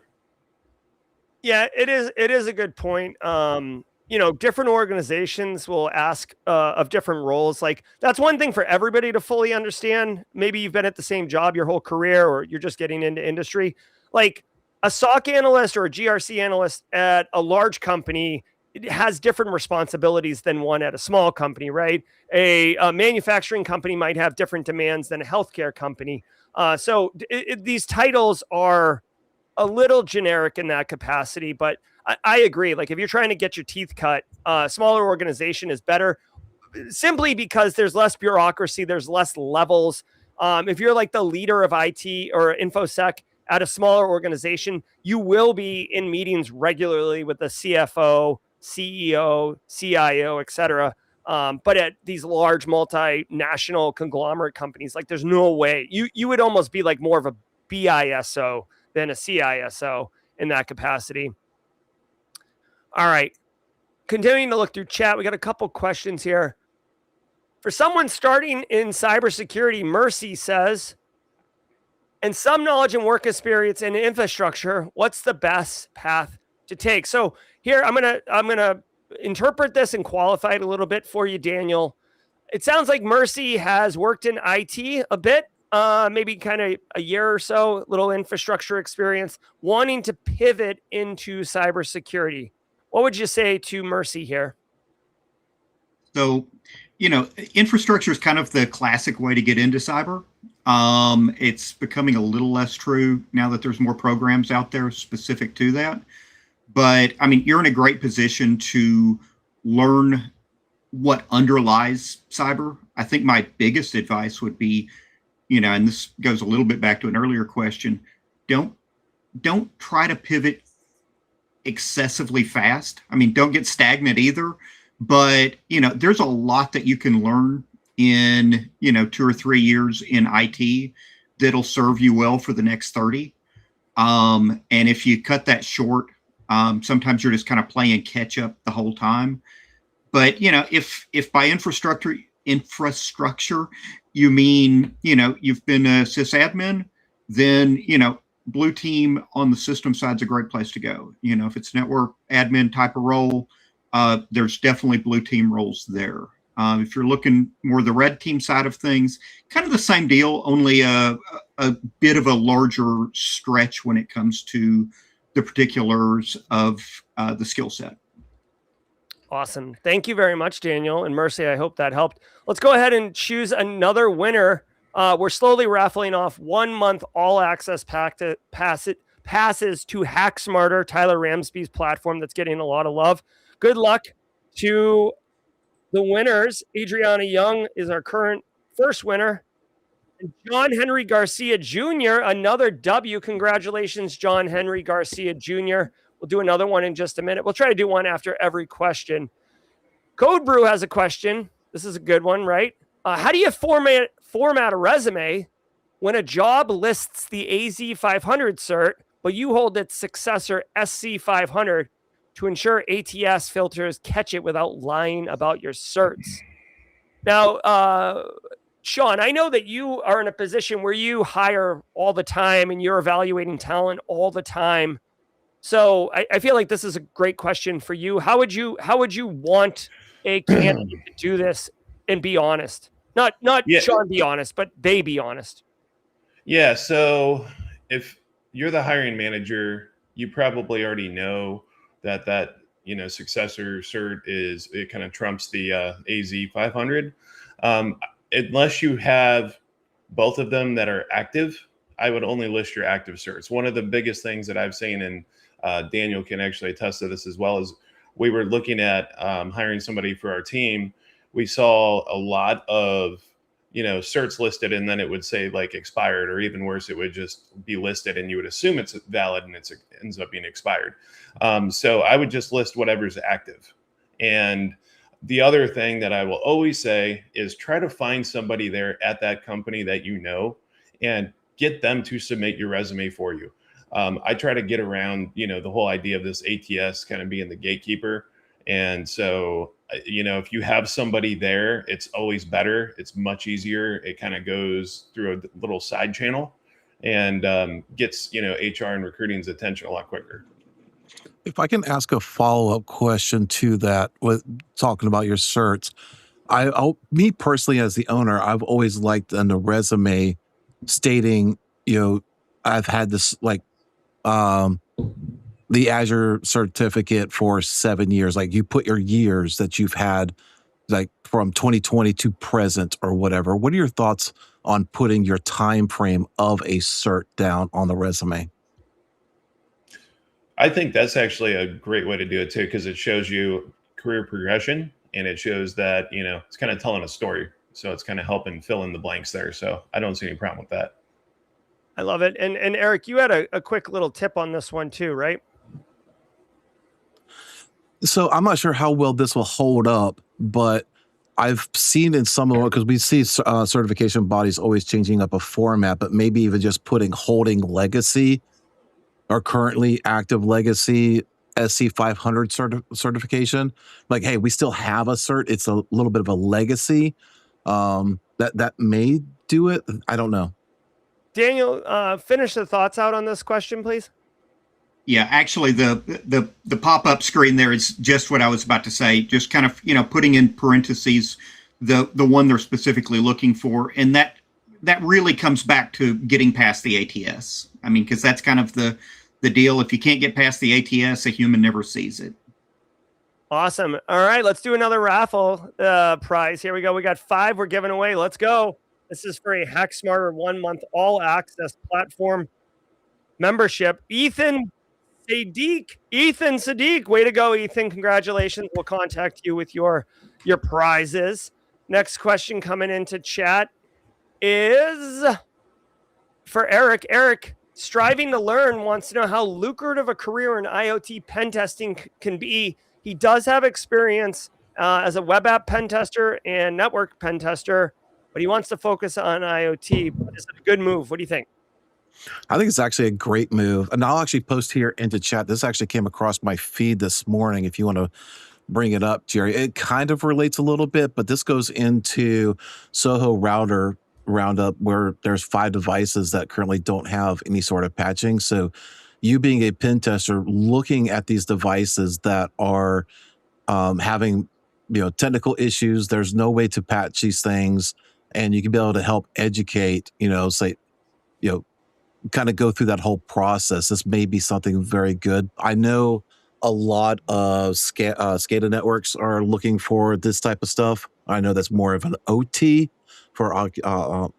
Yeah, it is a good point. Different organizations will ask of different roles. Like, that's one thing for everybody to fully understand. Maybe you've been at the same job your whole career, or you're just getting into industry. Like, a SOC analyst or a GRC analyst at a large company, it has different responsibilities than one at a small company, right? A manufacturing company might have different demands than a healthcare company. So these titles are a little generic in that capacity, but I agree. Like, if you're trying to get your teeth cut, a smaller organization is better, simply because there's less bureaucracy, there's less levels. If you're like the leader of IT or InfoSec at a smaller organization, you will be in meetings regularly with the CFO, CEO, CIO, etc. But at these large multinational conglomerate companies, like there's no way you would almost be like more of a BISO than a CISO in that capacity. All right. Continuing to look through chat, we got a couple questions here. For someone starting in cybersecurity, Mercy says, and some knowledge and work experience in infrastructure, what's the best path to take? So here I'm gonna interpret this and qualify it a little bit for you, Daniel. It sounds like Mercy has worked in IT a bit, maybe kind of a year or so, little infrastructure experience, wanting to pivot into cybersecurity. What would you say to Mercy here? So, infrastructure is kind of the classic way to get into cyber. It's becoming a little less true now that there's more programs out there specific to that. But I mean, you're in a great position to learn what underlies cyber. I think my biggest advice would be, and this goes a little bit back to an earlier question, don't try to pivot excessively fast. I mean, don't get stagnant either. But, there's a lot that you can learn in, 2 or 3 years in IT that'll serve you well for the next 30. And if you cut that short, sometimes you're just kind of playing catch up the whole time. But, if by infrastructure you mean, you've been a sysadmin, then, blue team on the system side is a great place to go. If it's network admin type of role, there's definitely blue team roles there. If you're looking more the red team side of things, kind of the same deal, only a bit of a larger stretch when it comes to the particulars of the skill set. Awesome. Thank you very much, Daniel and Mercy. I hope that helped. Let's go ahead and choose another winner. We're slowly raffling off 1 month all access passes to Hack Smarter, Tyler Ramsby's platform that's getting a lot of love. Good luck to the winners. Adriana Young is our current first winner. And John Henry Garcia Jr., another W. Congratulations, John Henry Garcia Jr. We'll do another one in just a minute. We'll try to do one after every question. Code Brew has a question. This is a good one, right? How do you format a resume when a job lists the AZ500 cert, but you hold its successor SC500 to ensure ATS filters catch it without lying about your certs? Now, Sean, I know that you are in a position where you hire all the time and you're evaluating talent all the time. So I feel like this is a great question for you. How would you want a candidate to do this and be honest? Not Sean be honest, but they be honest. Yeah. So if you're the hiring manager, you probably already know that successor cert it kind of trumps the AZ 500. Unless you have both of them that are active, I would only list your active certs. One of the biggest things that I've seen, and Daniel can actually attest to this as well, is we were looking at hiring somebody for our team. We saw a lot of certs listed, and then it would say like expired, or even worse, it would just be listed and you would assume it's valid and it ends up being expired. So I would just list whatever's active. And the other thing that I will always say is try to find somebody there at that company that and get them to submit your resume for you. I try to get around, the whole idea of this ATS kind of being the gatekeeper. And so, if you have somebody there, it's always better. It's much easier. It kind of goes through a little side channel and gets, HR and recruiting's attention a lot quicker. If I can ask a follow-up question to that, with talking about your certs, me personally as the owner, I've always liked on the resume stating, I've had this the Azure certificate for 7 years. Like you put your years that you've had, like from 2020 to present or whatever. What are your thoughts on putting your time frame of a cert down on the resume? I think that's actually a great way to do it too, because it shows you career progression and it shows that, it's kind of telling a story. So it's kind of helping fill in the blanks there. So I don't see any problem with that. I love it. And Eric, you had a quick little tip on this one too, right? So I'm not sure how well this will hold up, but I've seen in some of them, because we see certification bodies always changing up a format, but maybe even just putting holding legacy or currently active legacy SC 500 certification. Like, hey, we still have a cert. It's a little bit of a legacy. That may do it. I don't know. Daniel, finish the thoughts out on this question, please. Yeah, actually, the pop-up screen there is just what I was about to say. Just kind of, putting in parentheses the one they're specifically looking for, and that really comes back to getting past the ATS. I mean, because that's kind of the deal. If you can't get past the ATS, a human never sees it. Awesome. All right, let's do another raffle prize. Here we go. We got 5 we're giving away. Let's go. This is for a Hack Smarter 1-month all-access platform membership. Ethan Sadiq, way to go, Ethan. Congratulations. We'll contact you with your prizes. Next question coming into chat is for Eric. Eric, striving to learn, wants to know how lucrative a career in IoT pen testing can be. He does have experience as a web app pen tester and network pen tester, but he wants to focus on IoT. Is it a good move? What do you think? I think it's actually a great move. And I'll actually post here into chat. This actually came across my feed this morning. If you want to bring it up, Jerry, it kind of relates a little bit, but this goes into Soho router roundup, where there's 5 devices that currently don't have any sort of patching. So you being a pen tester, looking at these devices that are having technical issues, there's no way to patch these things, and you can be able to help educate, kind of go through that whole process. This may be something very good. I know a lot of SCADA networks are looking for this type of stuff. I know that's more of an OT for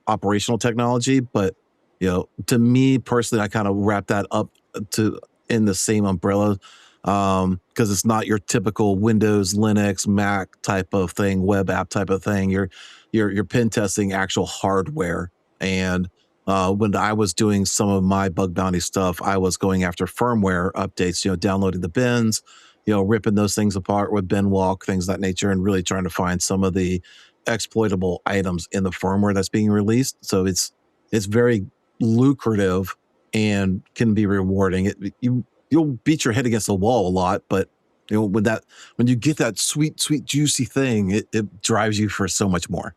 operational technology, but to me personally, I kind of wrap that up in the same umbrella, because it's not your typical Windows, Linux, Mac type of thing, web app type of thing. You're pen testing actual hardware. And when I was doing some of my bug bounty stuff, I was going after firmware updates, downloading the bins, ripping those things apart with binwalk, things of that nature, and really trying to find some of the exploitable items in the firmware that's being released. So it's very lucrative and can be rewarding. You'll beat your head against the wall a lot, but when you get that sweet, juicy thing, it drives you for so much more.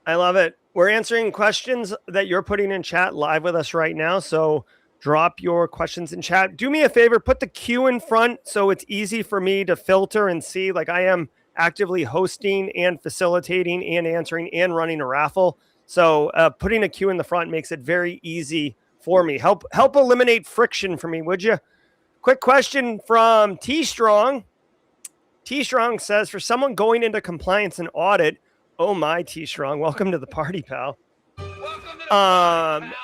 I love it. We're answering questions that you're putting in chat live with us right now. So drop your questions in chat. Do me a favor, put the Q in front so it's easy for me to filter and see. Like, I am actively hosting and facilitating and answering and running a raffle. So putting a Q in the front makes it very easy for me. Help eliminate friction for me, would you? Quick question from T Strong. T Strong says, for someone going into compliance and audit, oh my, T Strong, welcome to the party, pal.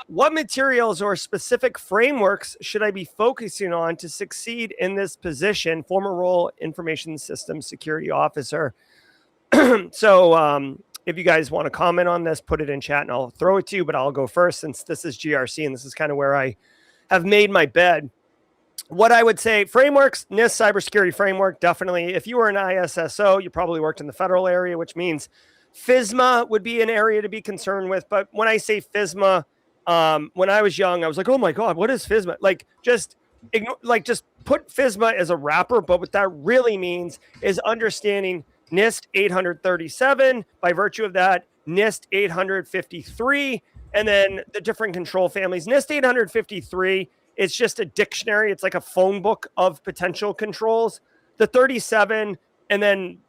What materials or specific frameworks should I be focusing on to succeed in this position? Former role, information systems security officer. So if you guys want to comment on this, put it in chat and I'll throw it to you, but I'll go first since this is GRC and this is kind of where I have made my bed. What I would say, frameworks, NIST cybersecurity framework, definitely. If you were an ISSO, you probably worked in the federal area, which means FISMA would be an area to be concerned with. But when I say FISMA, when I was young, I was like, oh my God, what is FISMA? Just put FISMA as a wrapper. But what that really means is understanding NIST 837, by virtue of that, NIST 853, and then the different control families. NIST 853, it's just a dictionary. It's like a phone book of potential controls. The 37, and then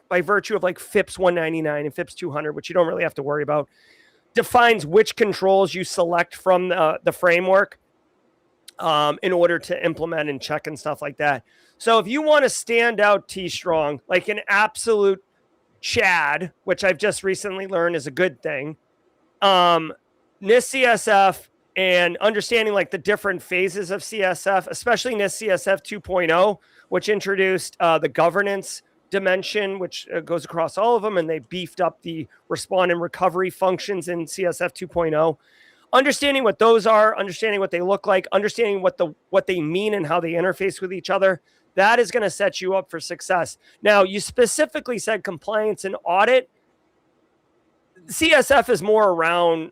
by virtue of like FIPS 199 and FIPS 200, which you don't really have to worry about, defines which controls you select from the framework in order to implement and check and stuff like that. So if you want to stand out T-Strong, like an absolute Chad, which I've just recently learned is a good thing, NIST CSF and understanding like the different phases of CSF, especially NIST CSF 2.0, which introduced the governance dimension, which goes across all of them, and they beefed up the respond and recovery functions in CSF 2.0. Understanding what those are, understanding what they look like, understanding what they mean and how they interface with each other. that is going to set you up for success. Now, you specifically said compliance and audit. CSF is more around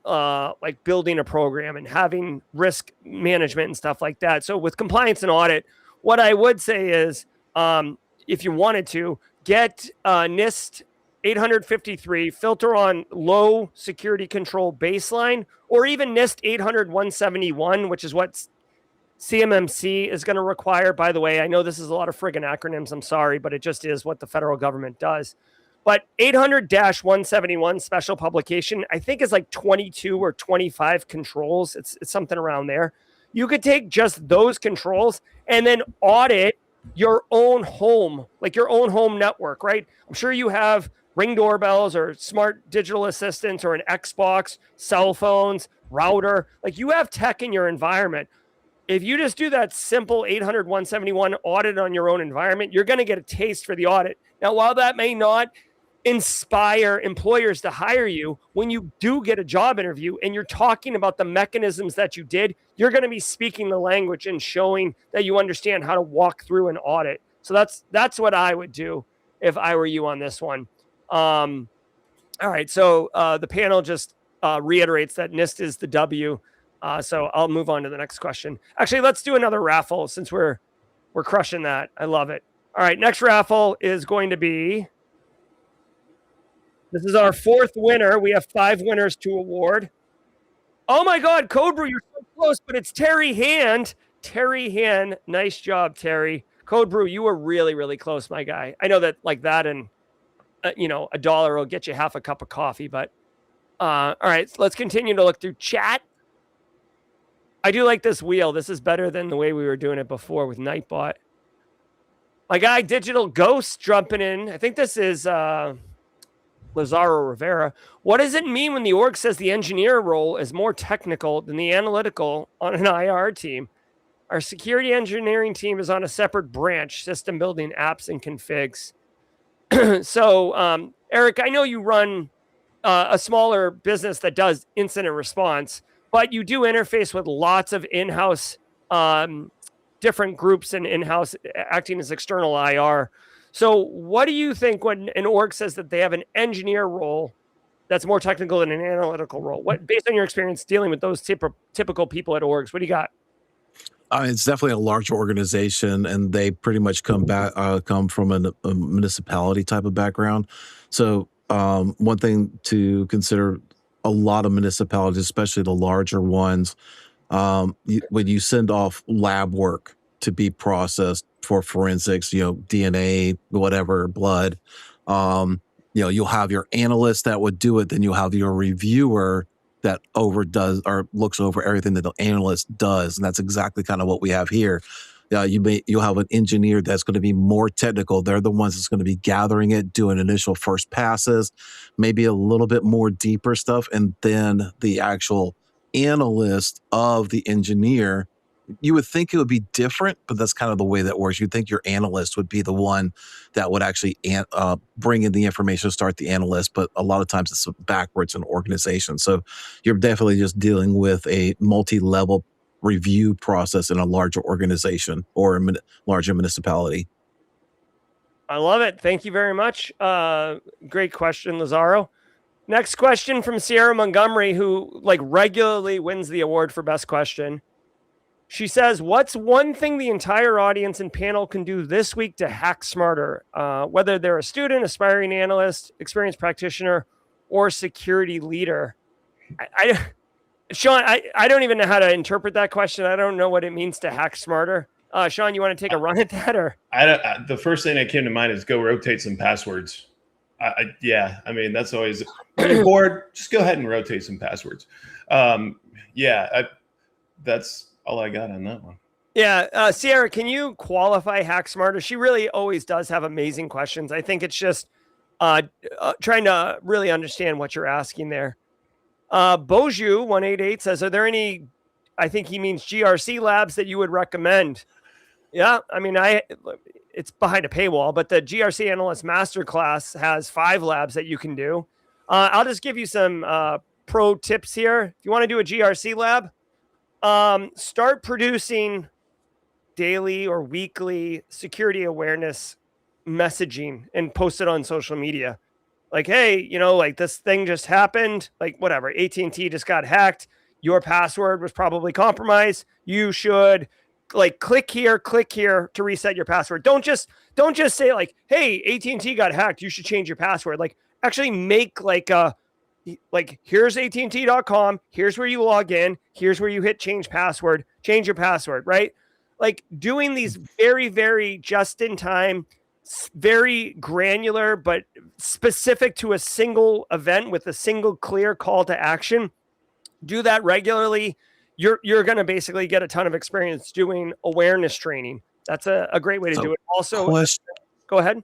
like building a program and having risk management and stuff like that. So with compliance and audit, what I would say is if you wanted to, get NIST 853, filter on low security control baseline, or even NIST 800-171, which is what CMMC is going to require. By the way, I know this is a lot of friggin' acronyms. I'm sorry, but it just is what the federal government does. But 800-171 special publication, I think is like 22 or 25 controls. It's something around there. You could take just those controls and then audit your own home, like your own home network, right? I'm sure you have Ring doorbells or smart digital assistants or an Xbox, cell phones, router. Like you have tech in your environment. If you just do that simple 800-171 audit on your own environment, you're going to get a taste for the audit. Now, while that may not inspire employers to hire you, when you do get a job interview and you're talking about the mechanisms that you did, you're going to be speaking the language and showing that you understand how to walk through an audit. So that's what I would do if I were you on this one. All right. So the panel just reiterates that NIST is the W. So I'll move on to the next question. Actually, let's do another raffle since we're crushing that. I love it. All right. Next raffle is going to be, this is our fourth winner. We have 5 winners to award. Oh my God, Code Brew, you're so close, but it's Terry Hand. Terry Hand. Nice job, Terry. Code Brew, you were really, really close, my guy. I know that like that and, $1 will get you half a cup of coffee, but all right, let's continue to look through chat. I do like this wheel. This is better than the way we were doing it before with Nightbot. My guy, Digital Ghost, jumping in. I think this is Lazaro Rivera. What does it mean when the org says the engineer role is more technical than the analytical on an IR team? Our security engineering team is on a separate branch, system building, apps, and configs. So, Eric, I know you run a smaller business that does incident response, but you do interface with lots of in-house different groups and in-house acting as external IR. So what do you think when an org says that they have an engineer role that's more technical than an analytical role? What, based on your experience dealing with those typical people at orgs, what do you got? It's definitely a large organization, and they pretty much come from a municipality type of background. So one thing to consider, a lot of municipalities, especially the larger ones, when you send off lab work to be processed for forensics, DNA, whatever, blood, you'll have your analyst that would do it. Then you'll have your reviewer that overdoes or looks over everything that the analyst does. And that's exactly kind of what we have here. You'll have an engineer that's going to be more technical. They're the ones that's going to be gathering it, doing initial first passes, maybe a little bit more deeper stuff. And then the actual analyst of the engineer, you would think it would be different, but that's kind of the way that works. You'd think your analyst would be the one that would actually bring in the information, start the analyst, but a lot of times it's backwards in organization. So you're definitely just dealing with a multi-level review process in a larger organization or a larger municipality. I love it. Thank you very much. Great question, Lazaro. Next question from Sierra Montgomery, who regularly wins the award for best question. She says, what's one thing the entire audience and panel can do this week to hack smarter? Whether they're a student, aspiring analyst, experienced practitioner, or security leader. Sean, I don't even know how to interpret that question. I don't know what it means to hack smarter. Sean, you want to take a run at that? Or the first thing that came to mind is go rotate some passwords. That's always, when you're bored, just go ahead and rotate some passwords. That's all I got on that one. Yeah. Sierra, can you qualify hack smarter? She really always does have amazing questions. I think it's just trying to really understand what you're asking there. Boju 188 says, are there any, I think he means GRC labs that you would recommend? Yeah. It's behind a paywall, but the GRC Analyst Masterclass has 5 labs that you can do. I'll just give you some pro tips here. If you want to do a GRC lab, start producing daily or weekly security awareness messaging and post it on social media. Like, hey, like this thing just happened, like whatever, AT&T just got hacked. Your password was probably compromised. You should like click here to reset your password. Don't just say like, hey, AT&T got hacked, you should change your password. Like actually make like here's AT&T.com, here's where you log in, here's where you hit change your password, right? Like doing these very, very just in time, very granular, but specific to a single event with a single clear call to action. Do that regularly. You're going to basically get a ton of experience doing awareness training. That's a great way to do it. Also, go ahead.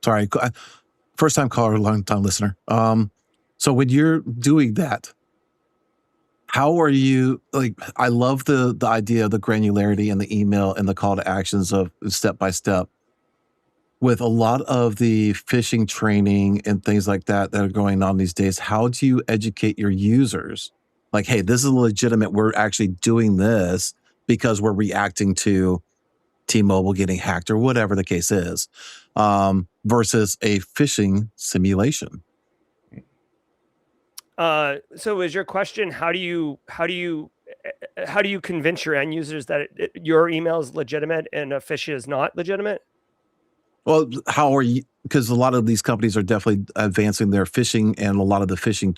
Sorry. First time caller, long time listener. So when you're doing that, how are you like, I love the idea of the granularity and the email and the call to actions of step by step. With a lot of the phishing training and things like that are going on these days, how do you educate your users? Like, hey, this is legitimate. We're actually doing this because we're reacting to T-Mobile getting hacked or whatever the case is, versus a phishing simulation. So is your question, how do you convince your end users that your email is legitimate and a phish is not legitimate? Well, how are you? Because a lot of these companies are definitely advancing their phishing, and a lot of the phishing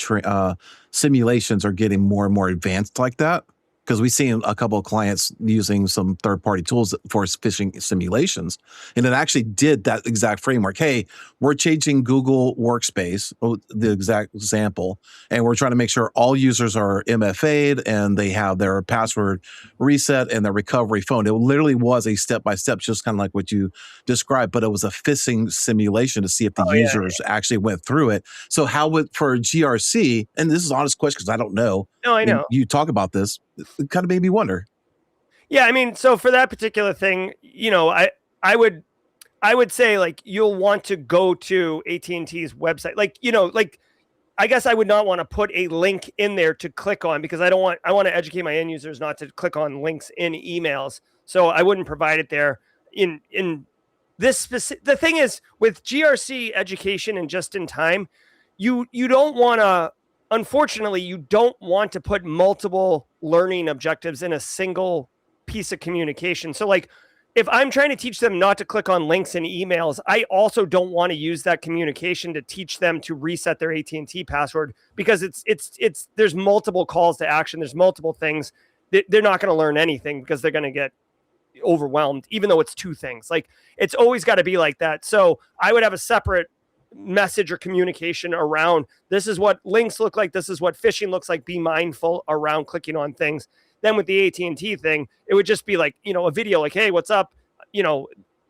simulations are getting more and more advanced like that. Because we've seen a couple of clients using some third-party tools for phishing simulations, and it actually did that exact framework. Hey, we're changing Google Workspace, the exact example, and we're trying to make sure all users are MFA'd and they have their password reset and their recovery phone. It literally was a step-by-step, just kind of like what you described, but it was a phishing simulation to see if the users actually went through it. So how would, for GRC, and this is an honest question because I don't know. No, I know. You talk about this. It kind of made me wonder. Yeah, I mean, so for that particular thing, I would say like you'll want to go to AT&T's website. Like, I guess I would not want to put a link in there to click on because I want to educate my end users not to click on links in emails. So I wouldn't provide it there in this specific. The thing is with GRC education and just in time, you don't want to. Unfortunately, you don't want to put multiple learning objectives in a single piece of communication. So like if I'm trying to teach them not to click on links in emails, I also don't want to use that communication to teach them to reset their AT&T password because it's there's multiple calls to action. There's multiple things. They're not going to learn anything because they're going to get overwhelmed, even though it's two things. Like it's always got to be like that. So I would have a separate message or communication around this is what links look like, this is what phishing looks like, be mindful around clicking on things. Then with the AT&T thing, it would just be like, a video like, hey, what's up?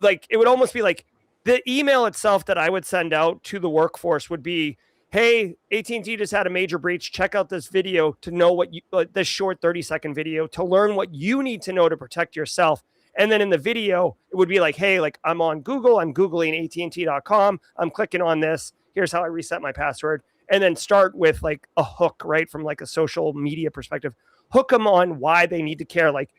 Like it would almost be like the email itself that I would send out to the workforce would be, hey, AT&T just had a major breach. Check out this video to know what this short 30-second video to learn what you need to know to protect yourself. And then in the video, it would be like, hey, like I'm on Google, I'm Googling AT&T.com, I'm clicking on this. Here's how I reset my password. And then start with like a hook, right? From like a social media perspective, hook them on why they need to care. Like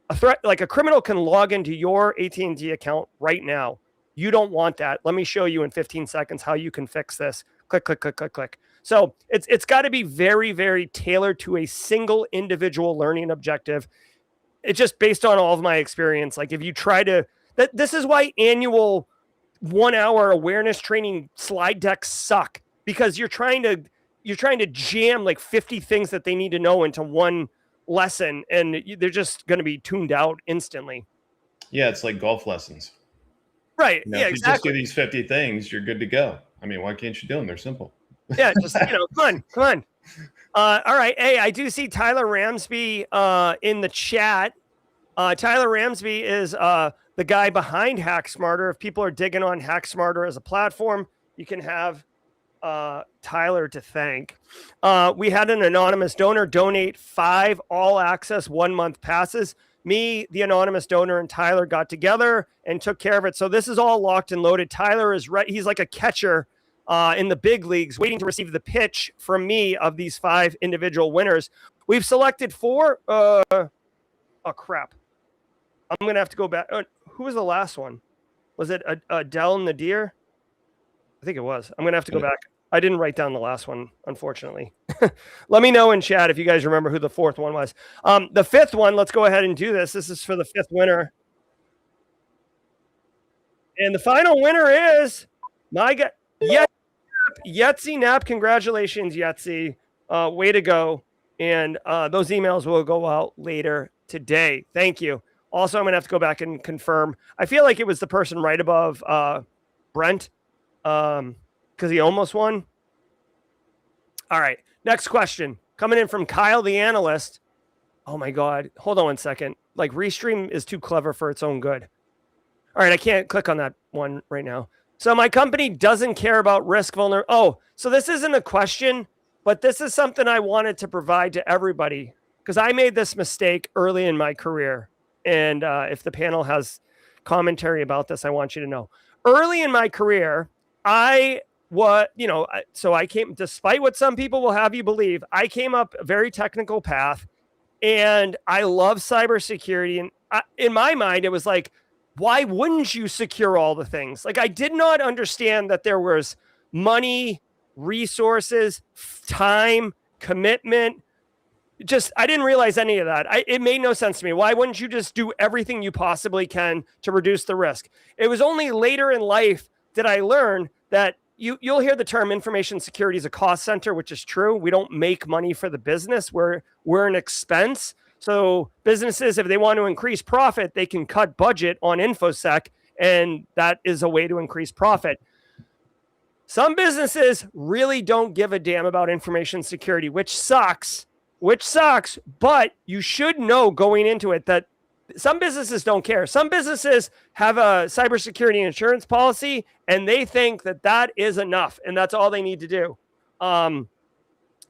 a threat, like a criminal can log into your AT&T account right now. You don't want that. Let me show you in 15 seconds how you can fix this. Click, click, click, click, click. So it's got to be very, very tailored to a single individual learning objective. It's just based on all of my experience. Like if you try to, this is why annual 1 hour awareness training slide decks suck, because you're trying to jam like 50 things that they need to know into one lesson, and they're just going to be tuned out instantly. Yeah. It's like golf lessons. Right. Yeah. Yeah, if exactly. you just do these 50 things, you're good to go. I mean, why can't you do them? They're simple. Yeah. Just, come on. All right. Hey, I do see Tyler Ramsby in the chat. Tyler Ramsby is the guy behind Hack Smarter. If people are digging on Hack Smarter as a platform, you can have Tyler to thank. We had an anonymous donor donate 5 all-access 1-month passes. Me, the anonymous donor, and Tyler got together and took care of it. So this is all locked and loaded. Tyler is right. He's like a catcher in the big leagues, waiting to receive the pitch from me of these 5 individual winners. We've selected 4. Oh, crap. I'm going to have to go back. Who was the last one? Was it Adele Nadir? I think it was. I'm going to have to go back. I didn't write down the last one, unfortunately. Let me know in chat if you guys remember who the fourth one was. The fifth one, let's go ahead and do this. This is for the fifth winner. And the final winner is my guy, Yetzi Knapp. Congratulations, Yetzi. Way to go. And those emails will go out later today. Thank you. Also, I'm going to have to go back and confirm. I feel like it was the person right above Brent because he almost won. All right. Next question. Coming in from Kyle, the analyst. Oh, my God. Hold on 1 second. Like, Restream is too clever for its own good. All right. I can't click on that one right now. So my company doesn't care about risk vulnerability. Oh, so this isn't a question, but this is something I wanted to provide to everybody because I made this mistake early in my career. And if the panel has commentary about this, I want you to know. Early in my career, so I came, despite what some people will have you believe, I came up a very technical path and I love cybersecurity. And in my mind, it was like, why wouldn't you secure all the things? Like, I did not understand that there was money, resources, time, commitment. I didn't realize any of that. It made no sense to me. Why wouldn't you just do everything you possibly can to reduce the risk? It was only later in life that I learned that you'll hear the term information security is a cost center, which is true. We don't make money for the business. We're an expense. So businesses, if they want to increase profit, they can cut budget on InfoSec, and that is a way to increase profit. Some businesses really don't give a damn about information security, which sucks, but you should know going into it that some businesses don't care. Some businesses have a cybersecurity insurance policy, and they think that is enough, and that's all they need to do. I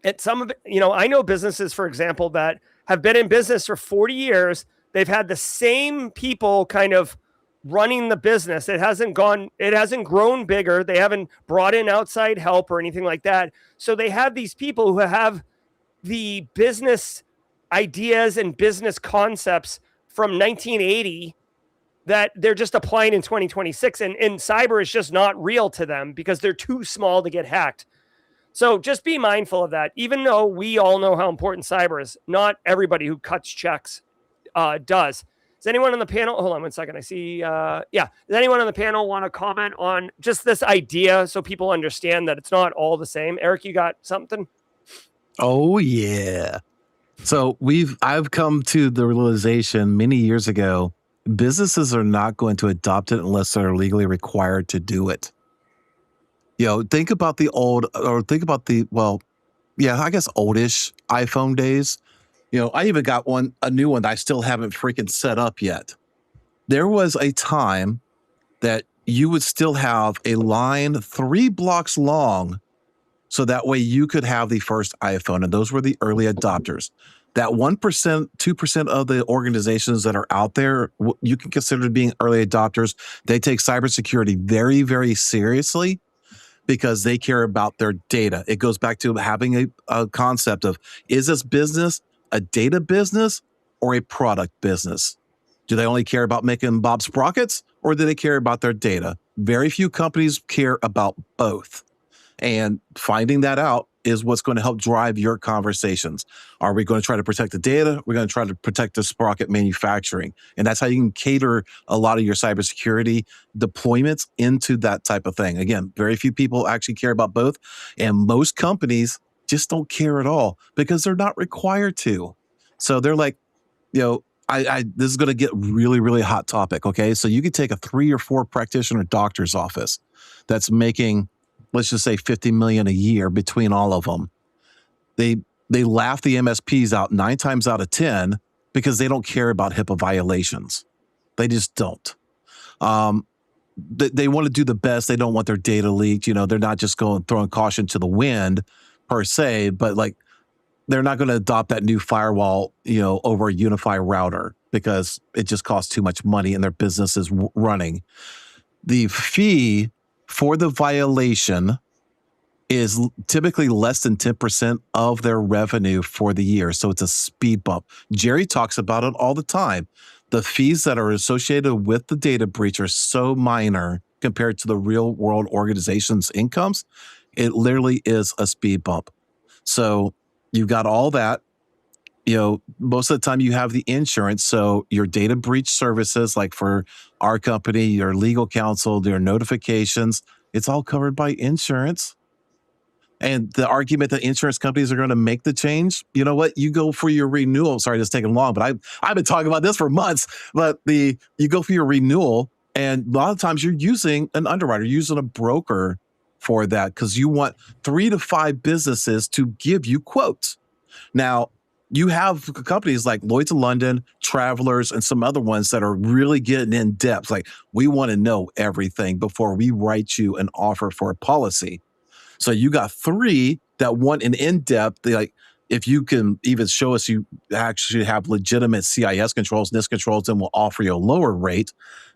know businesses, for example, that have been in business for 40 years. They've had the same people kind of running the business. It hasn't grown bigger. They haven't brought in outside help or anything like that. So they have these people who have the business ideas and business concepts from 1980 that they're just applying in 2026. And cyber is just not real to them because they're too small to get hacked. So just be mindful of that. Even though we all know how important cyber is, not everybody who cuts checks does. Does anyone on the panel, hold on 1 second. I see, does anyone on the panel want to comment on just this idea so people understand that it's not all the same? Eric, you got something? Oh, yeah. So I've come to the realization many years ago, businesses are not going to adopt it unless they're legally required to do it. Think about the oldish iPhone days. I even got a new one that I still haven't freaking set up yet. There was a time that you would still have a line 3 blocks long so that way you could have the first iPhone, and those were the early adopters. That 1%, 2% of the organizations that are out there, you can consider being early adopters. They take cybersecurity very, very seriously, because they care about their data. It goes back to having a concept of, is this business a data business or a product business? Do they only care about making Bob Sprockets, or do they care about their data? Very few companies care about both. And finding that out is what's going to help drive your conversations. Are we going to try to protect the data? We're going to try to protect the sprocket manufacturing. And that's how you can cater a lot of your cybersecurity deployments into that type of thing. Again, very few people actually care about both. And most companies just don't care at all because they're not required to. So they're like, this is going to get really, really hot topic. Okay. So you could take a 3 or 4 practitioner doctor's office that's making, let's just say 50 million a year between all of them. They laugh the MSPs out 9 times out of 10 because they don't care about HIPAA violations. They just don't. They want to do the best. They don't want their data leaked. They're not just throwing caution to the wind per se, but like they're not going to adopt that new firewall, over a unified router because it just costs too much money and their business is running. The fee for the violation is typically less than 10% of their revenue for the year. So it's a speed bump. Jerry talks about it all the time. the fees that are associated with the data breach are so minor compared to the real world organization's incomes. It literally is a speed bump. So you've got all that. Most of the time you have the insurance. So your data breach services, like for our company, your legal counsel, their notifications, it's all covered by insurance. And the argument that insurance companies are going to make the change, you know what? You go for your renewal. Sorry, it's taking long, but I've been talking about this for months. But you go for your renewal, and a lot of times you're using an underwriter, you're using a broker for that because you want 3 to 5 businesses to give you quotes. Now, you have companies like Lloyd's of London, Travelers, and some other ones that are really getting in depth. Like, we want to know everything before we write you an offer for a policy. So you got 3 that want an in-depth, like, if you can even show us you actually have legitimate CIS controls, NIST controls, then we'll offer you a lower rate.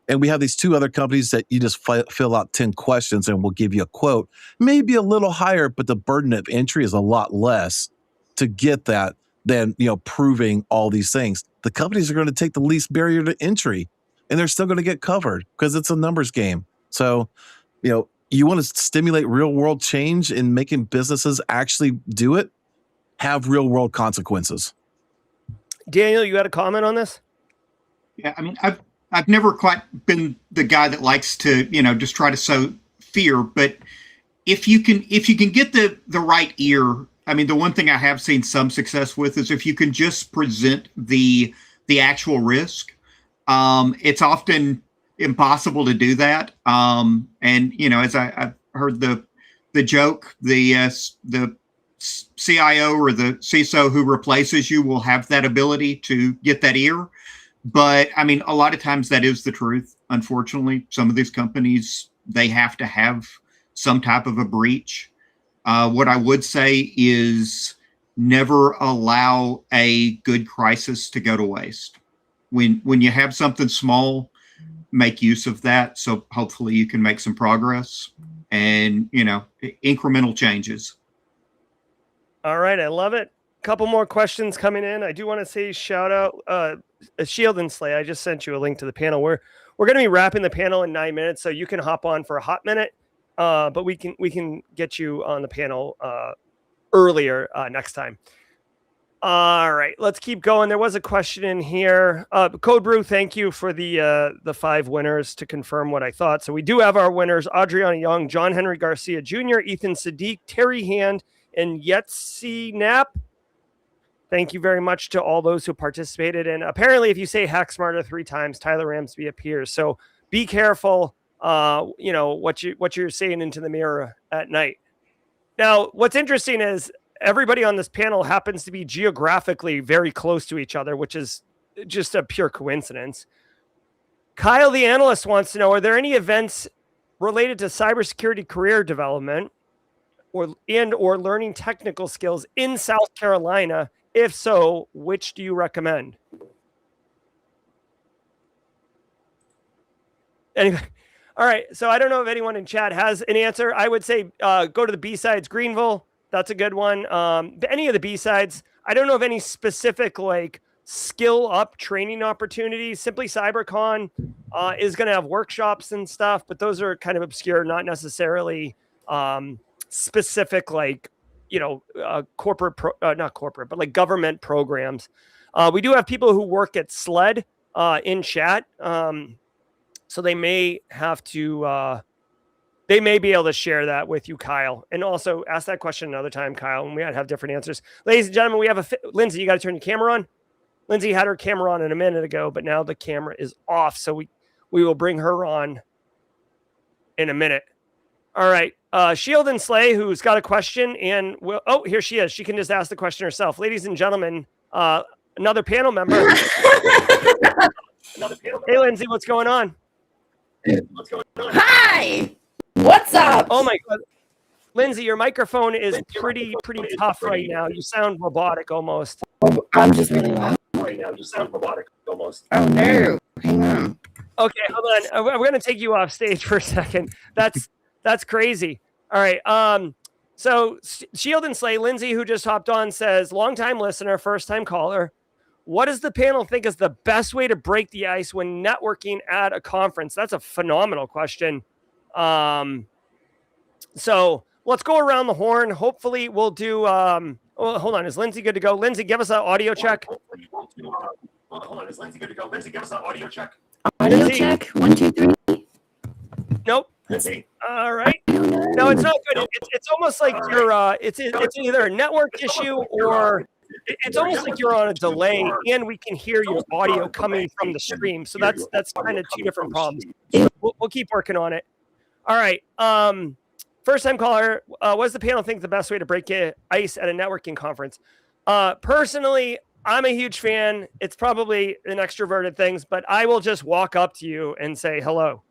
And we have these 2 other companies that you just fill out 10 questions and we'll give you a quote, maybe a little higher, but the burden of entry is a lot less to get that than, proving all these things. The companies are going to take the least barrier to entry, and they're still going to get covered because it's a numbers game. So, you want to stimulate real world change in making businesses actually do it, have real world consequences. Daniel, you had a comment on this? Yeah, I mean, I've never quite been the guy that likes to, just try to sow fear, but if you can get the right ear, I mean, the one thing I have seen some success with is if you can just present the actual risk. It's often impossible to do that. And as I've heard the joke, the CIO or the CISO who replaces you will have that ability to get that ear. But I mean, a lot of times that is the truth. Unfortunately, some of these companies, they have to have some type of a breach. What I would say is never allow a good crisis to go to waste. When you have something small, make use of that. So hopefully you can make some progress and, incremental changes. All right. I love it. Couple more questions coming in. I do want to say shout out Shield and Slay. I just sent you a link to the panel. We're going to be wrapping the panel in 9 minutes, so you can hop on for a hot minute. But we can get you on the panel earlier next time. All right, let's keep going. There was a question in here. Code Brew, thank you for the 5 winners to confirm what I thought. So we do have our winners: Adriana Young, John Henry Garcia Jr., Ethan Sadiq, Terry Hand, and Yetzi Knapp. Thank you very much to all those who participated. And apparently, if you say Hack Smarter 3 times, Tyler Ramsby appears. So be careful. What you're saying into the mirror at night. Now, what's interesting is everybody on this panel happens to be geographically very close to each other, which is just a pure coincidence. Kyle, the analyst, wants to know, are there any events related to cybersecurity career development or learning technical skills in South Carolina? If so, which do you recommend? Anyway. All right, so I don't know if anyone in chat has an answer. I would say go to the B-Sides Greenville. That's a good one. Any of the B-Sides. I don't know of any specific skill up training opportunities. Simply CyberCon is going to have workshops and stuff, but those are kind of obscure, not necessarily specific corporate, not corporate, but government programs. We do have people who work at SLED in chat. So they may have to, they may be able to share that with you, Kyle. And also ask that question another time, Kyle, and we might have different answers. Ladies and gentlemen, we have Lindsay, you got to turn your camera on. Lindsay had her camera on a minute ago, but now the camera is off. So we will bring her on in a minute. All right. Shield and Slay, who's got a question, and here she is. She can just ask the question herself. Ladies and gentlemen, another panel member. Hey, Lindsay, what's going on? Hi, what's up? Oh my God, Lindsay, your microphone is pretty tough right now. You sound robotic almost. I'm just really loud right now. You sound robotic almost. Oh no, hang on. Okay, hold on. We're gonna take you off stage for a second. That's crazy. All right. So Shield and Slay, Lindsay, who just hopped on, says, longtime listener, first time caller. What does the panel think is the best way to break the ice when networking at a conference? That's a phenomenal question. So let's go around the horn. Hopefully we'll do, oh, hold on. Is Lindsay good to go? Lindsay, give us an audio check. Hold on, is Lindsay good to go? Lindsay, give us an audio check. Audio check. 1, 2, 3. Nope. Lindsay. All right. No, it's not good. It's almost like you're, it's either a network issue or it's almost like you're on a delay and we can hear your audio coming from the stream. So that's kind of two different problems. We'll keep working on it. All right. First time caller, what does the panel think the best way to break ice at a networking conference? Personally, I'm a huge fan. It's probably an extroverted thing, but I will just walk up to you and say hello.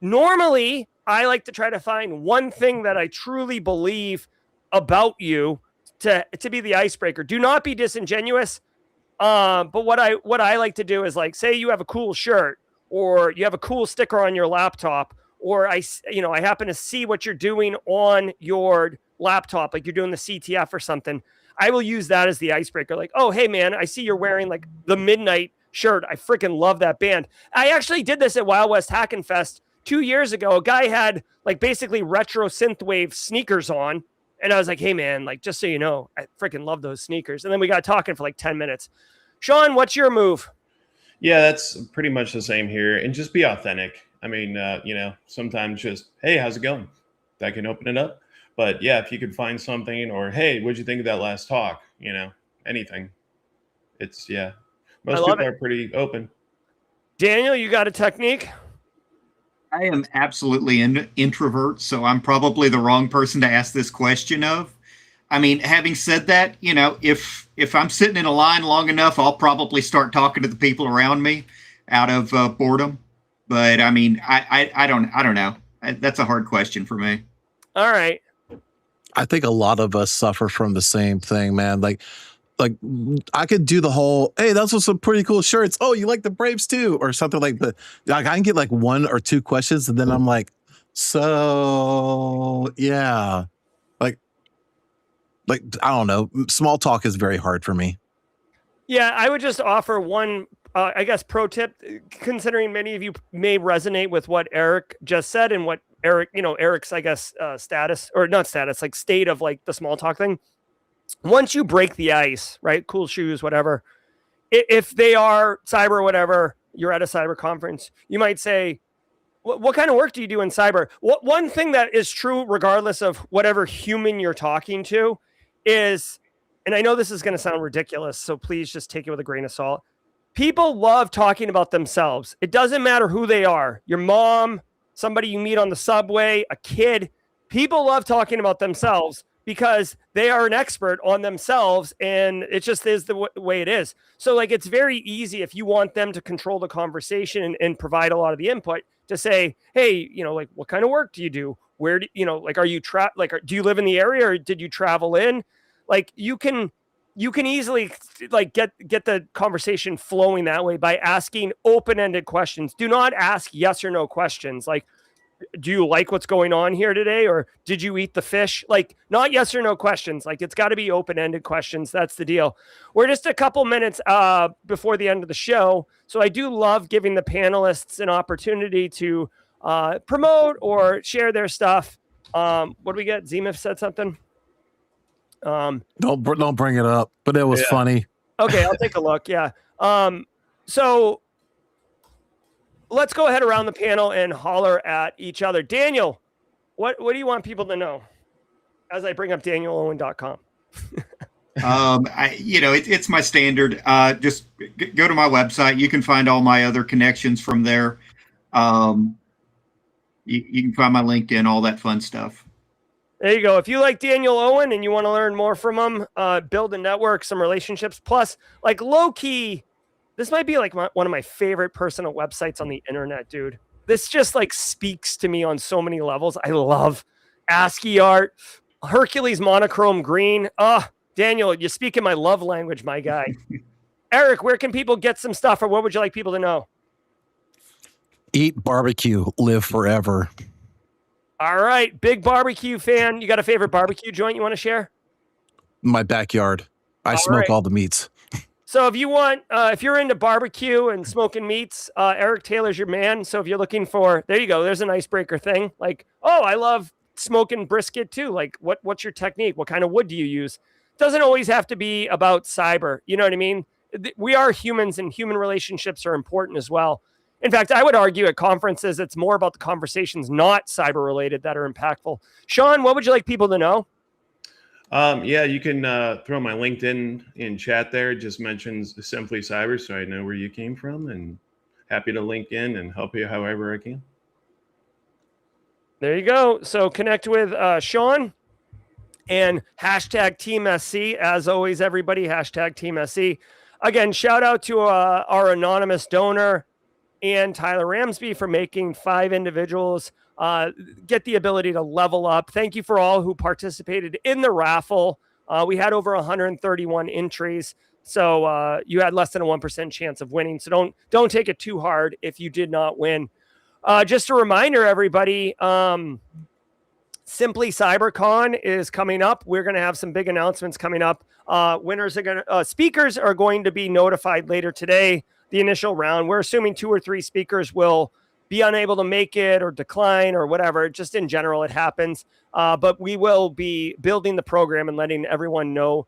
Normally, I like to try to find one thing that I truly believe about you to be the icebreaker. Do not be disingenuous. But what I like to do is, like, say you have a cool shirt or you have a cool sticker on your laptop, or I happen to see what you're doing on your laptop, like you're doing the CTF or something. I will use that as the icebreaker. Like, oh, hey man, I see you're wearing like the Midnight shirt. I freaking love that band. I actually did this at Wild West Hackin' Fest 2 years ago. A guy had like basically retro synthwave sneakers on. And I was like, hey man, like, just so you know, I freaking love those sneakers. And then we got talking for like 10 minutes. Sean, what's your move? Yeah, that's pretty much the same here. And just be authentic. I mean, sometimes just, hey, how's it going? That can open it up. But yeah, if you could find something, or hey, what'd you think of that last talk? Anything. It's, yeah. Most people are pretty open. Daniel, you got a technique? I am absolutely an introvert, so I'm probably the wrong person to ask this question of. I mean, having said that, if I'm sitting in a line long enough, I'll probably start talking to the people around me out of boredom. But I mean, I don't know. That's a hard question for me. All right. I think a lot of us suffer from the same thing, man. Like I could do the whole, hey, those are some pretty cool shirts. Oh, you like the Braves too, or something like that. Like, I can get like 1 or 2 questions, and then I'm like, so yeah, like I don't know. Small talk is very hard for me. Yeah, I would just offer one, I guess, pro tip, considering many of you may resonate with what Eric just said and what Eric's, I guess, status, or not status, like state of like the small talk thing. Once you break the ice, right? Cool shoes, whatever. If they are cyber or whatever, you're at a cyber conference, you might say, what kind of work do you do in cyber? One thing that is true, regardless of whatever human you're talking to, is, and I know this is going to sound ridiculous, so please just take it with a grain of salt. People love talking about themselves. It doesn't matter who they are. Your mom, somebody you meet on the subway, a kid. People love talking about themselves because they are an expert on themselves, and it just is the way it is. So like, it's very easy if you want them to control the conversation and provide a lot of the input to say, hey, like, what kind of work do you do? Where do like, are you do you live in the area or did you travel in? Like, you can easily like get the conversation flowing that way by asking open-ended questions. Do not ask yes or no questions. Like, do you like what's going on here today? Or did you eat the fish? Like, not yes or no questions. Like, it's got to be open-ended questions. That's the deal. We're just a couple minutes before the end of the show. So I do love giving the panelists an opportunity to promote or share their stuff. What do we get? Zemif said something. Don't bring it up, but it was funny. Okay, I'll take a look. Yeah. So let's go ahead around the panel and holler at each other. Daniel, what do you want people to know as I bring up DanielOwen.com? It's my standard. Just go to my website. You can find all my other connections from there. You can find my LinkedIn, all that fun stuff. There you go. If you like Daniel Owen and you want to learn more from him, build a network, some relationships, plus like low key, this might be like one of my favorite personal websites on the internet, dude. This just like speaks to me on so many levels. I love ASCII art, Hercules monochrome green. Daniel, you speak in my love language, my guy. Eric, where can people get some stuff, or what would you like people to know? Eat barbecue, live forever. All right, big barbecue fan. You got a favorite barbecue joint you want to share? My backyard. I smoke all the meats. So if you want, if you're into barbecue and smoking meats, Eric Taylor's your man. So if you're looking for, there you go. There's an icebreaker thing. Like, oh, I love smoking brisket too. Like, what's your technique? What kind of wood do you use? Doesn't always have to be about cyber. You know what I mean? We are humans, and human relationships are important as well. In fact, I would argue at conferences, it's more about the conversations not cyber related that are impactful. Sean, what would you like people to know? Yeah, you can throw my LinkedIn in chat there. It just mentions Simply Cyber, so I know where you came from, and happy to link in and help you however I can. There you go. So connect with Sean and hashtag Team SC. As always, everybody, hashtag Team SC. Again, shout out to our anonymous donor and Tyler Ramsby for making 5 individuals get the ability to level up. Thank you for all who participated in the raffle. We had over 131 entries, so you had less than a 1% chance of winning. So don't take it too hard if you did not win. Just a reminder, everybody, Simply CyberCon is coming up. We're going to have some big announcements coming up. Speakers are going to be notified later today. The initial round, we're assuming 2 or 3 speakers will be unable to make it or decline or whatever. Just in general, it happens. But we will be building the program and letting everyone know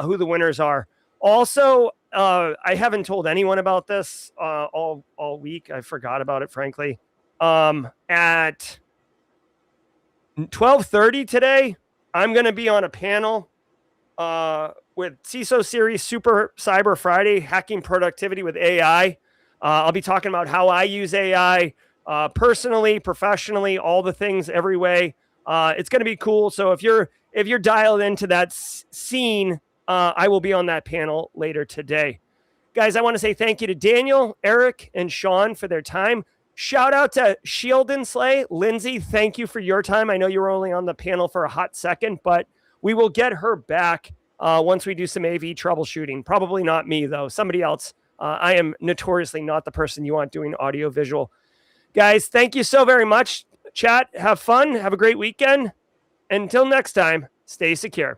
who the winners are. Also, I haven't told anyone about this all week. I forgot about it, frankly. At 12:30 today, I'm going to be on a panel with CISO Series Super Cyber Friday, Hacking Productivity with AI. I'll be talking about how I use AI personally, professionally, all the things, every way. It's going to be cool. So if you're dialed into that scene, I will be on that panel later today. Guys, I want to say thank you to Daniel, Eric, and Sean for their time. Shout out to Shield and Slay. Lindsay, thank you for your time. I know you were only on the panel for a hot second, but we will get her back once we do some AV troubleshooting. Probably not me, though. Somebody else. I am notoriously not the person you want doing audio visual. Guys, thank you so very much. Chat, have fun. Have a great weekend. Until next time, stay secure.